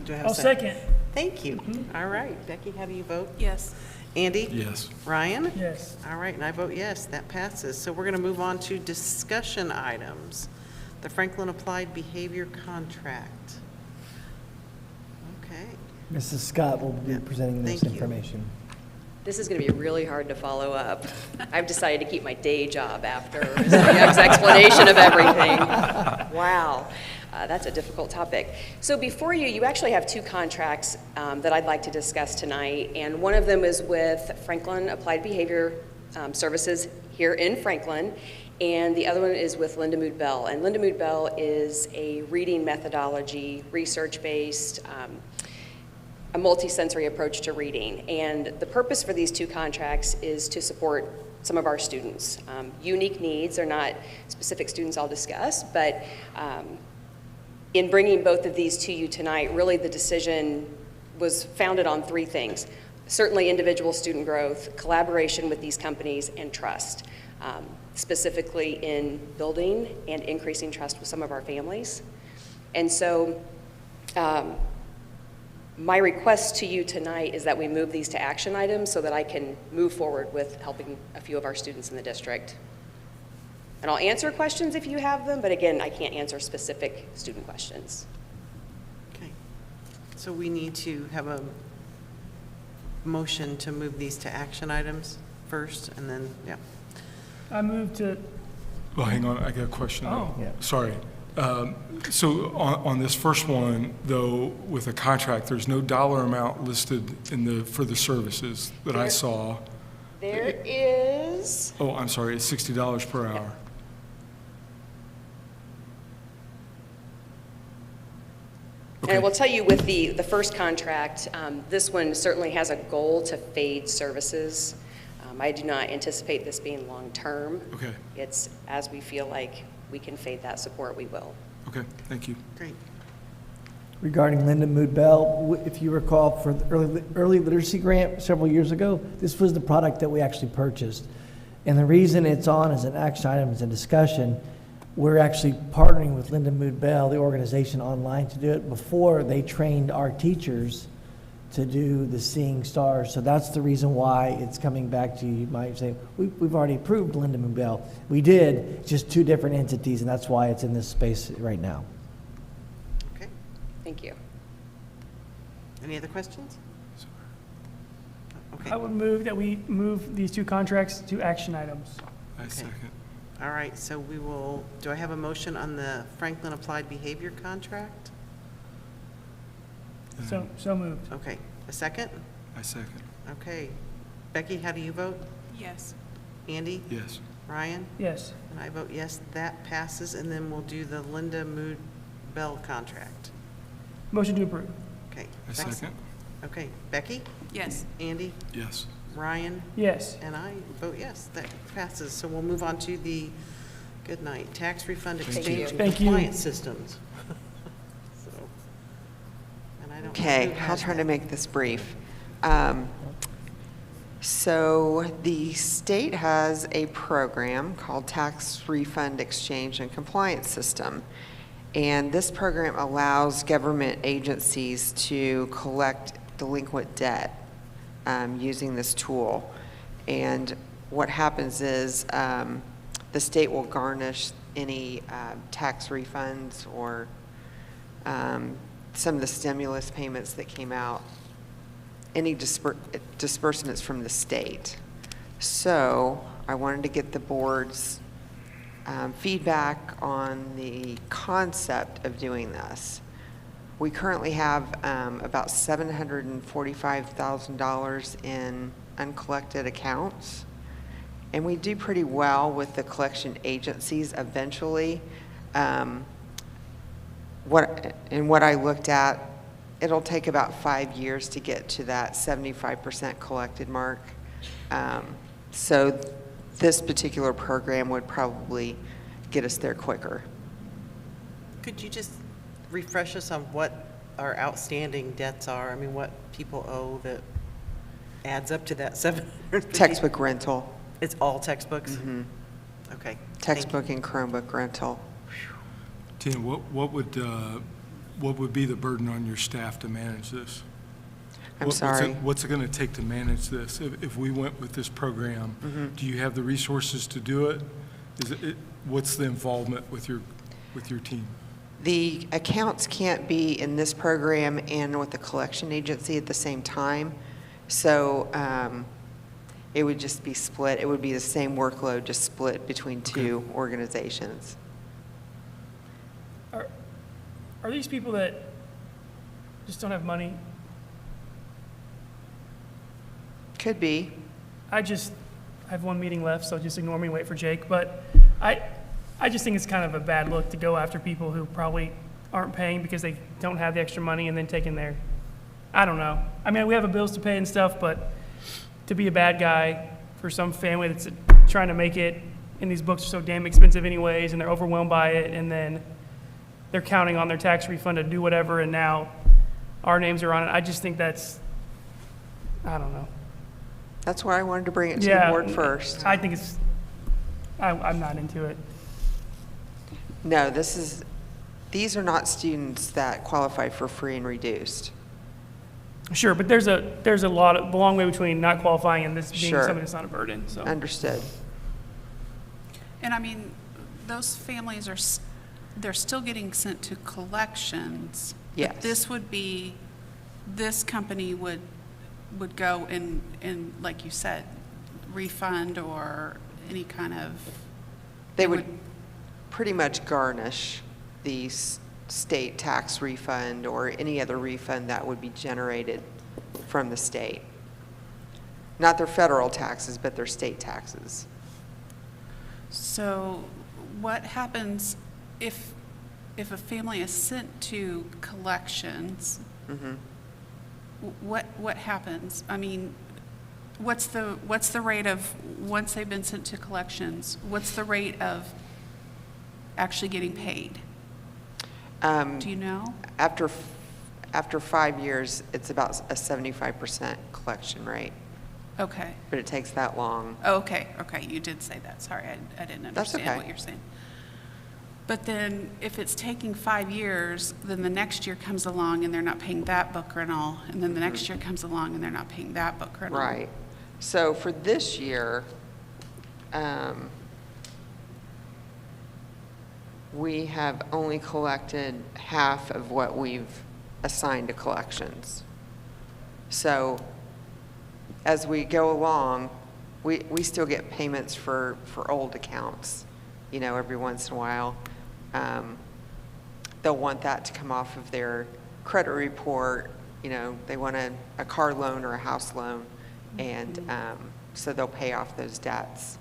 Do I have I'll a second? second. Thank you. All right, Becky, how do you vote? Yes. Andy? Yes. Ryan? Yes. All right, and I vote yes, that passes. So we're going to move on to discussion items. The Franklin Applied Behavior Contract. Okay. Mrs. Scott will be presenting this Thank you. information. This is going to be really hard to follow up. I've decided to keep my day job after Zodiac's explanation of everything. Wow, that's a difficult topic. So before you actually have two contracts that I'd like to discuss tonight, and one of them is with Franklin Applied Behavior Services here in Franklin, and the other one is with Lindamood Bell. And Lindamood Bell is a reading methodology, research-based, a multisensory approach to reading. And the purpose for these two contracts is to support some of our students. Unique needs are not specific students I'll discuss, but in bringing both of these to you tonight, really the decision was founded on three things. Certainly individual student growth, collaboration with these companies, and trust, specifically in building and increasing trust with some of our families. And so, my request to you tonight is that we move these to action items so that I can move forward with helping a few of our students in the district. And I'll answer questions if you have them, but again, I can't answer specific student questions. Okay. So we need to have a motion to move these to action items first, and then, yeah. I move to, Well, hang on, I got a question. Oh. Yeah. Sorry. So on this first one, though, with a contract, there's no dollar amount listed for the services that I saw. There is, Oh, I'm sorry, it's $60 per hour. and I will tell you with the first contract, this one certainly has a goal to fade services. I do not anticipate this being long-term. Okay. It's as we feel like we can fade that support, we will. Okay, thank you. Great. Regarding Linda Mood Bell, if you recall, for the early literacy grant several years ago, this was the product that we actually purchased. And the reason it's on as an action item, as a discussion, we're actually partnering with Linda Mood Bell, the organization online, to do it before they trained our teachers to do the Seeing Stars. So that's the reason why it's coming back to you. You might say, we've already approved Linda Mood Bell. We did, just two different entities, and that's why it's in this space right now. Okay. Thank you. Any other questions? Okay. I would move that we move these two contracts to action items. I second. All right, so we will, do I have a motion on the Franklin Applied Behavior contract? So moved. Okay, a second? I second. Okay. Becky, how do you vote? Yes. Andy? Yes. Ryan? Yes. And I vote yes, that passes, and then we'll do the Linda Mood Bell contract. Motion to approve. Okay. I Becky? second. Okay, Becky? Yes. Andy? Yes. Ryan? Yes. And I vote yes, that passes. So we'll move on to the, good night, tax refund exchange and Thank you. compliance systems. So, and I don't know Okay, who I'll has try to that. make this brief. So the state has a program called Tax Refund Exchange and Compliance System. And this program allows government agencies to collect delinquent debt using this tool. And what happens is the state will garnish any tax refunds or some of the stimulus payments that came out, any disbursements from the state. So I wanted to get the board's feedback on the concept of doing this. We currently have about $745,000 in uncollected accounts, and we do pretty well with the collection agencies eventually. What I looked at, it'll take about 5 years to get to that 75% collected mark. So this particular program would probably get us there quicker. Could you just refresh us on what our outstanding debts are? I mean, what people owe that adds up to that 750? Textbook rental. It's all textbooks? Mhm. Okay. Textbook and Chromebook rental. Tina, what would be the burden on your staff to manage this? I'm sorry. What's it going to take to manage this? If we went with this program, Mhm. do you have the resources to do it? What's the involvement with your team? The accounts can't be in this program and with the collection agency at the same time. So it would just be split. It would be the same workload, just split between two organizations. Are these people that just don't have money? Could be. I have one meeting left, so just ignore me and wait for Jake. But I just think it's kind of a bad look to go after people who probably aren't paying because they don't have the extra money and then taking their, I don't know. I mean, we have bills to pay and stuff, but to be a bad guy for some family that's trying to make it, and these books are so damn expensive anyways, and they're overwhelmed by it, and then they're counting on their tax refund to do whatever, and now our names are on it. I just think that's, I don't know. That's why I wanted to bring it to the board first. I think it's, I'm not into it. No, these are not students that qualify for free and reduced. Sure, but there's a long way between not qualifying and this being Sure. something that's not a burden, so. Understood. And I mean, those families are, they're still getting sent to collections. Yes. But this would be, this company would go and, like you said, refund or any kind of. They would pretty much garnish the state tax refund or any other refund that would be generated from the state. Not their federal taxes, but their state taxes. So what happens if a family is sent to collections? Mm-hmm. What happens? I mean, what's the rate of, once they've been sent to collections, what's the rate of actually getting paid? Do you know? After 5 years, it's about a 75% collection rate. Okay. But it takes that long. Oh, okay, you did say that. Sorry, I didn't That's understand okay. what you're saying. But then if it's taking 5 years, then the next year comes along and they're not paying that book rental, and then the next year comes along and they're not paying that book rental. Right. So for this year, we have only collected half of what we've assigned to collections. So as we go along, we still get payments for old accounts, you know, every once in a while. They'll want that to come off of their credit report. You know, they want a car loan or a house loan, and so they'll pay off those debts.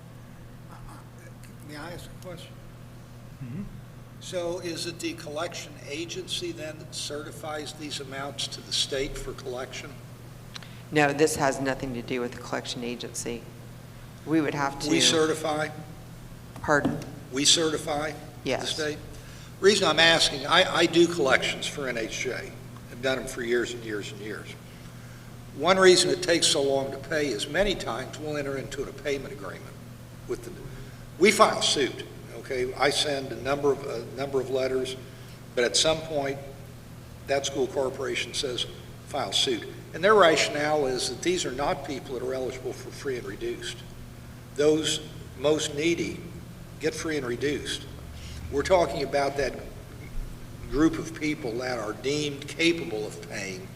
May I ask a question? So is it the collection agency then that certifies these amounts to the state for collection? No, this has nothing to do with the collection agency. We would have to. We certify? Pardon? We certify? Yes. The state? Reason I'm asking, I do collections for NHJ. I've done them for years and years and years. One reason it takes so long to pay is many times we'll enter into a payment agreement with the, we file suit, okay? I send a number of letters, but at some point, that school corporation says, file suit. And their rationale is that these are not people that are eligible for free and reduced. Those most needy get free and reduced. We're talking about that group of people that are deemed capable of paying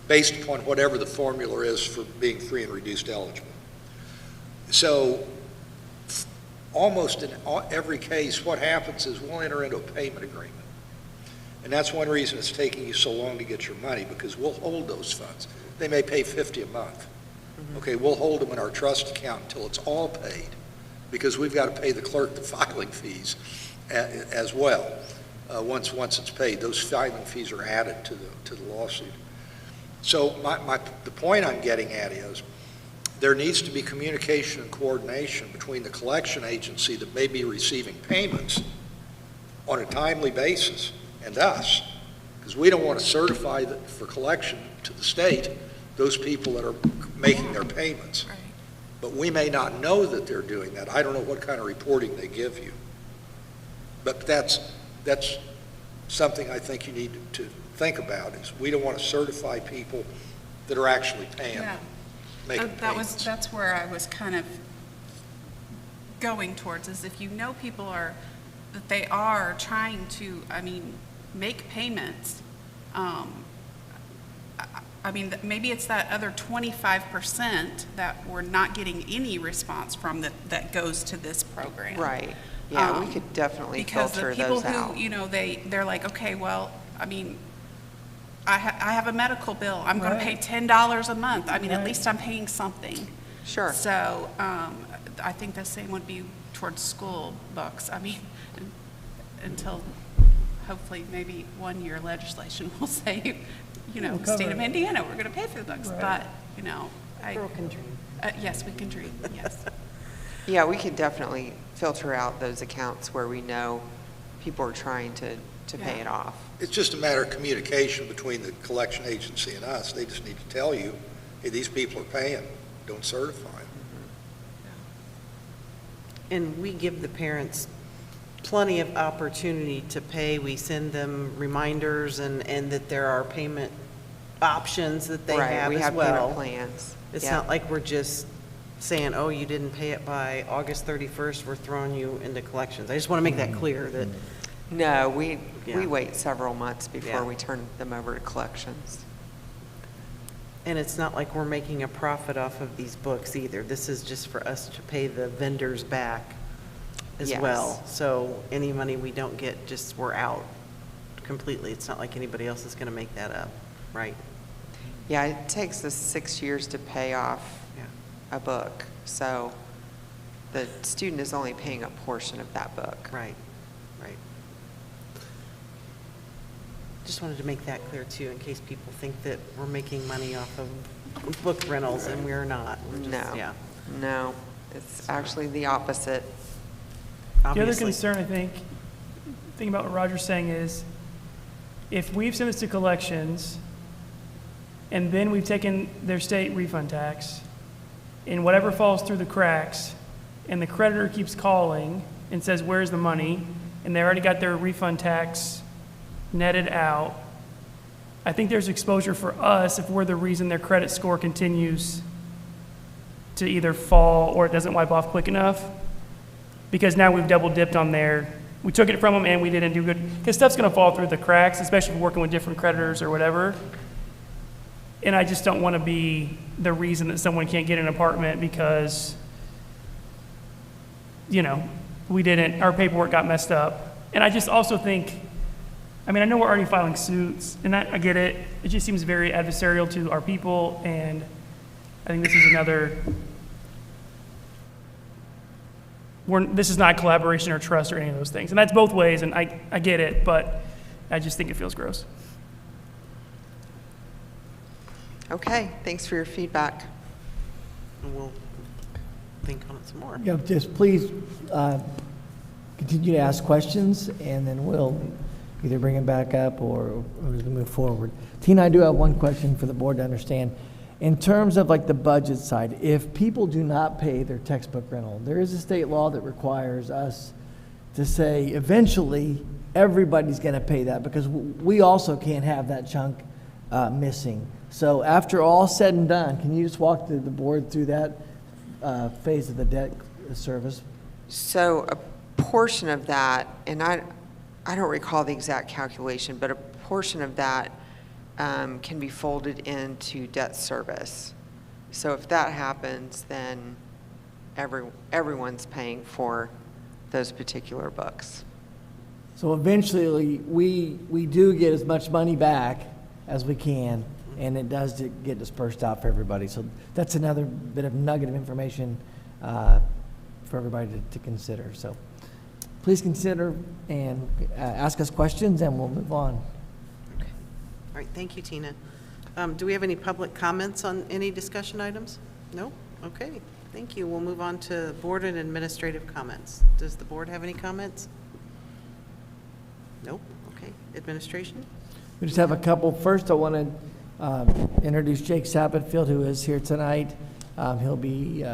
based upon whatever the formula is for being free and reduced eligible. So almost in every case, what happens is we'll enter into a payment agreement. And that's one reason it's taking you so long to get your money, because we'll hold those funds. They may pay $50 a month. Okay, we'll hold them in our trust account until it's all paid, because we've got to pay the clerk the filing fees as well. Once it's paid, those filing fees are added to the lawsuit. So the point I'm getting at is there needs to be communication and coordination between the collection agency that may be receiving payments on a timely basis and us, because we don't want to certify that for collection to the state those people that are making their payments. Right. But we may not know that they're doing that. I don't know what kind of reporting they give you. But that's something I think you need to think about, is we don't want to certify people that are actually paying, making payments. That's where I was kind of going towards, is if you know people that they are trying to, make payments, maybe it's that other 25% that we're not getting any response from that goes to this program. Right. Yeah, we could definitely filter those out. Because the people who, they're like, okay, well, I have a medical bill. I'm going to pay $10 a month. At least I'm paying something. Sure. So I think the same would be towards school books. Until hopefully maybe one year legislation will say, We'll state cover of it. Indiana, we're going to pay for the books. Right. But, Girl can dream. Yes, we can dream, yes. Yeah, we could definitely filter out those accounts where we know people are trying to pay it off. It's just a matter of communication between the collection agency and us. They just need to tell you, hey, these people are paying, don't certify them. And we give the parents plenty of opportunity to pay. We send them reminders and that there are payment options that they have as well. Right, we have payment plans. It's Yeah. not like we're just saying, oh, you didn't pay it by August 31st, we're throwing you into collections. I just want to make that clear that, No, we Yeah. wait several months before Yeah. we turn them over to collections. and it's not like we're making a profit off of these books either. This is just for us to pay the vendors back as Yes. well. So any money we don't get, just we're out completely. It's not like anybody else is going to make that up, right? Yeah, it takes us 6 years to pay off Yeah. a book, so the student is only paying a portion of that book. Right, right. Just wanted to make that clear too, in case people think that we're making money off of book rentals, and we're not. We're just, No, yeah, no, it's actually the opposite. The other obviously. concern, I think, thinking about what Roger's saying is, if we've sent this to collections, and then we've taken their state refund tax, and whatever falls through the cracks, and the creditor keeps calling and says, where's the money? And they already got their refund tax netted out, I think there's exposure for us if we're the reason their credit score continues to either fall or it doesn't wipe off quick enough. Because now we've double dipped on we took it from them and we didn't do good. Because stuff's going to fall through the cracks, especially if we're working with different creditors or whatever. And I just don't want to be the reason that someone can't get an apartment because, our paperwork got messed up. And I just also think, I know we're already filing suits, and I get it. It just seems very adversarial to our people, and I think this is this is not collaboration or trust or any of those things. And that's both ways, and I get it, but I just think it feels gross. Okay, thanks for your feedback. And we'll think on it some more. Yeah, just please continue to ask questions, and then we'll either bring it back up or as we move forward. Tina, I do have one question for the board to understand. In terms of like the budget side, if people do not pay their textbook rental, there is a state law that requires us to say eventually everybody's going to pay that, because we also can't have that chunk missing. So after all said and done, can you just walk the board through that phase of the debt service? So a portion of that, and I don't recall the exact calculation, but a portion of that can be folded into debt service. So if that happens, then everyone's paying for those particular books. So eventually, we do get as much money back as we can, and it does get dispersed out for everybody. So that's another bit of nugget of information for everybody to consider. So please consider and ask us questions, and we'll move on. Okay. All right, thank you, Tina. Do we have any public comments on any discussion items? No? Okay, thank you. We'll move on to board and administrative comments. Does the board have any comments? Nope. Okay. Administration? We just have a couple. First, I want to introduce Jake Sappenfield, who is here tonight. He'll be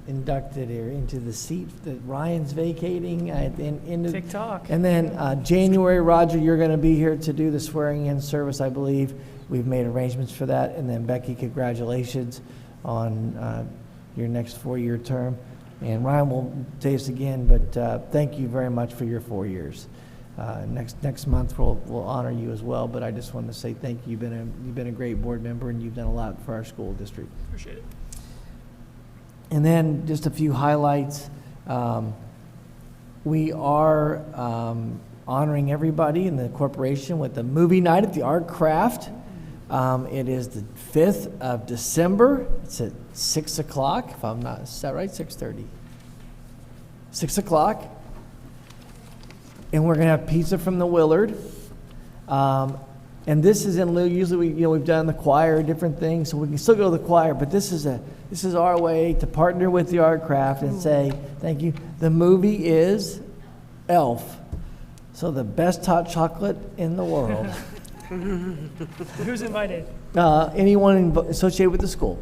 inducted here into the seat that Ryan's vacating at the end of TikTok. And then January, Roger, you're going to be here to do the swearing-in service, I believe. We've made arrangements for that. And then Becky, congratulations on your next 4-year term. And Ryan will say this again, but thank you very much for your 4 years. Next month we'll honor you as well, but I just wanted to say thank you. You've been a great board member, and you've done a lot for our school district. Appreciate it. And then just a few highlights. We are honoring everybody in the corporation with the movie night at the Art Craft. It is the 5th of December. It's at 6 o'clock, if I'm not, is that right? 6:30? 6 o'clock. And we're going to have pizza from the Willard. And this is in lieu, usually we've done the choir, different things, so we can still go to the choir, but this is our way to partner with the Art Craft and say thank you. The movie is Elf, so the best hot chocolate in the world. Who's invited? Anyone associated with the school.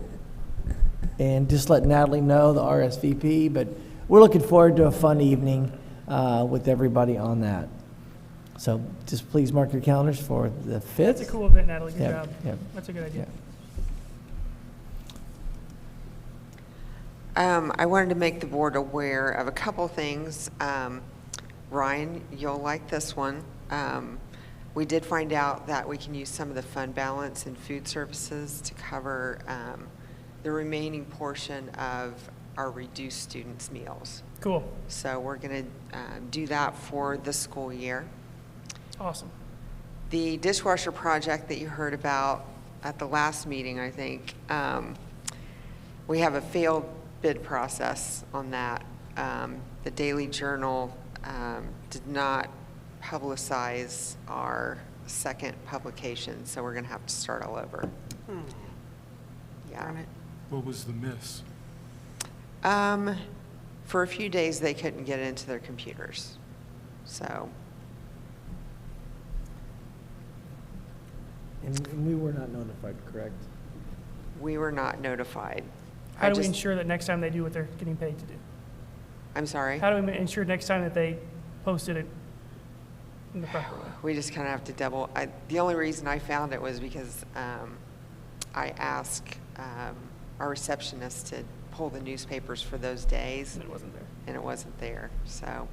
And just let Natalie know, the RSVP, but we're looking forward to a fun evening with everybody on that. So just please mark your calendars for the 5th. That's a cool event, Natalie. Good job. Yeah. That's a good idea. I wanted to make the board aware of a couple things. Ryan, you'll like this one. We did find out that we can use some of the fund balance in food services to cover the remaining portion of our reduced students' meals. Cool. So we're going to do that for the school year. Awesome. The dishwasher project that you heard about at the last meeting, I think, we have a failed bid process on that. The Daily Journal did not publicize our second publication, so we're going to have to start all over. Yeah. What was the miss? For a few days, they couldn't get into their computers. So. And we were not notified, correct? We were not notified. How do we ensure that next time they do what they're getting paid to do? I'm sorry? How do we ensure next time that they posted it in the proper way? We just kind of have to the only reason I found it was because I asked our receptionist to pull the newspapers for those days. And it wasn't there. And it wasn't there, so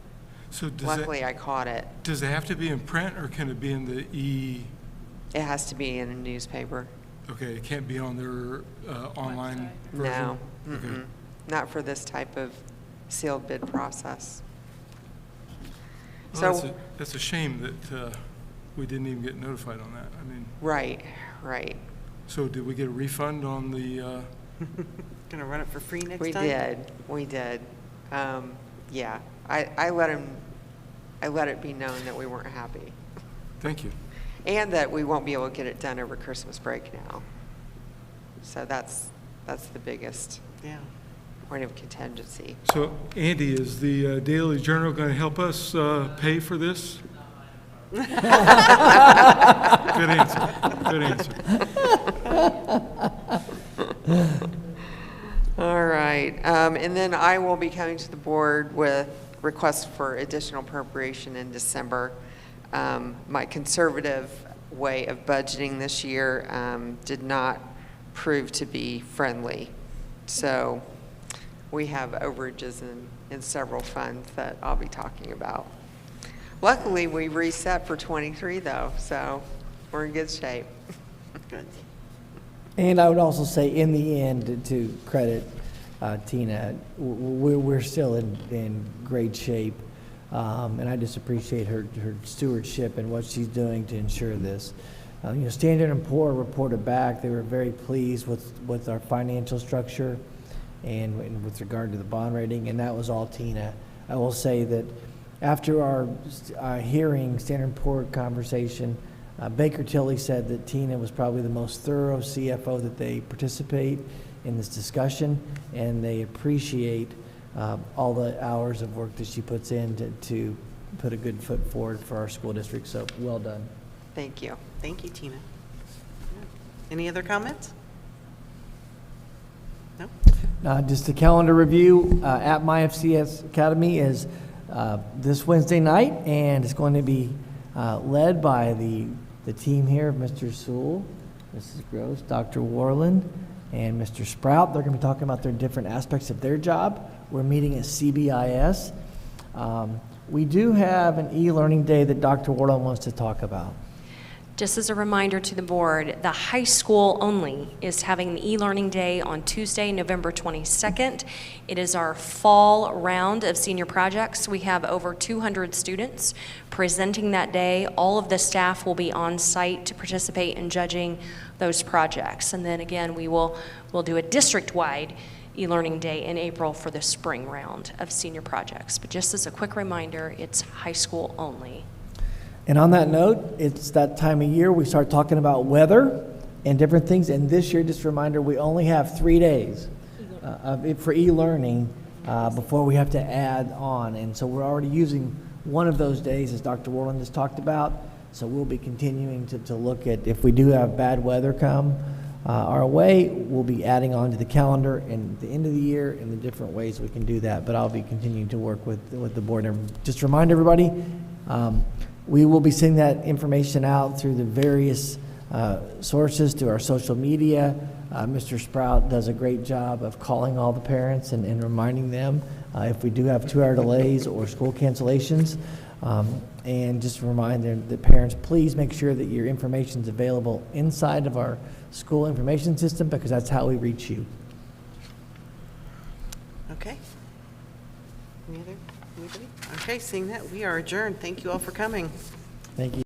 does luckily I caught it. Does it have to be in print, or can it be in the It has to be in a newspaper. Okay, it can't be on their online version? No, Okay. not for this type of sealed bid process. Well, So, that's a shame that we didn't even get notified on that. I mean, right. so did we get a refund on the? Gonna run it for free next We time? did. Yeah, I let it be known that we weren't happy. Thank you. And that we won't be able to get it done over Christmas break now. So that's the biggest point of contingency. So Andy, is the Daily Journal going to help us pay for this? Good answer. All right, and then I will be coming to the board with requests for additional appropriation in December. My conservative way of budgeting this year did not prove to be friendly. So we have overages in several funds that I'll be talking about. Luckily, we reset for 23 though, so we're in good shape. Good. And I would also say, in the end, to credit Tina, we're still in great shape. And I just appreciate her stewardship and what she's doing to ensure this. Standard & Poor reported back. They were very pleased with our financial structure and with regard to the bond rating, and that was all Tina. I will say that after our hearing, Standard & Poor conversation, Baker Tilly said that Tina was probably the most thorough CFO that they participate in this discussion, and they appreciate all the hours of work that she puts in to put a good foot forward for our school district. So well done. Thank you. Thank you, Tina. Any other comments? No? Just a calendar review at my FCS Academy is this Wednesday night, and it's going to be led by the team here of Mr. Sewell, Mrs. Gross, Dr. Warland, and Mr. Sprout. They're going to be talking about their different aspects of their job. We're meeting at CBIS. We do have an e-learning day that Dr. Warland wants to talk about. Just as a reminder to the board, the high school only is having the e-learning day on Tuesday, November 22nd. It is our fall round of senior projects. We have over 200 students presenting that day. All of the staff will be on site to participate in judging those projects. And then again, we'll do a district-wide e-learning day in April for the spring round of senior projects. But just as a quick reminder, it's high school only. And on that note, it's that time of year we start talking about weather and different things. And this year, just a reminder, we only have 3 days for e-learning before we have to add on. And so we're already using one of those days, as Dr. Warland has talked about. So we'll be continuing to look at, if we do have bad weather come our way, we'll be adding on to the calendar and the end of the year and the different ways we can do that. But I'll be continuing to work with the board. And just remind everybody, we will be sending that information out through the various sources, through our social media, Mr. Sprout does a great job of calling all the parents and reminding them if we do have 2-hour delays or school cancellations. And just remind the parents, please make sure that your information is available inside of our school information system, because that's how we reach you. Okay. Anybody? Okay, seeing that, we are adjourned. Thank you all for coming. Thank you.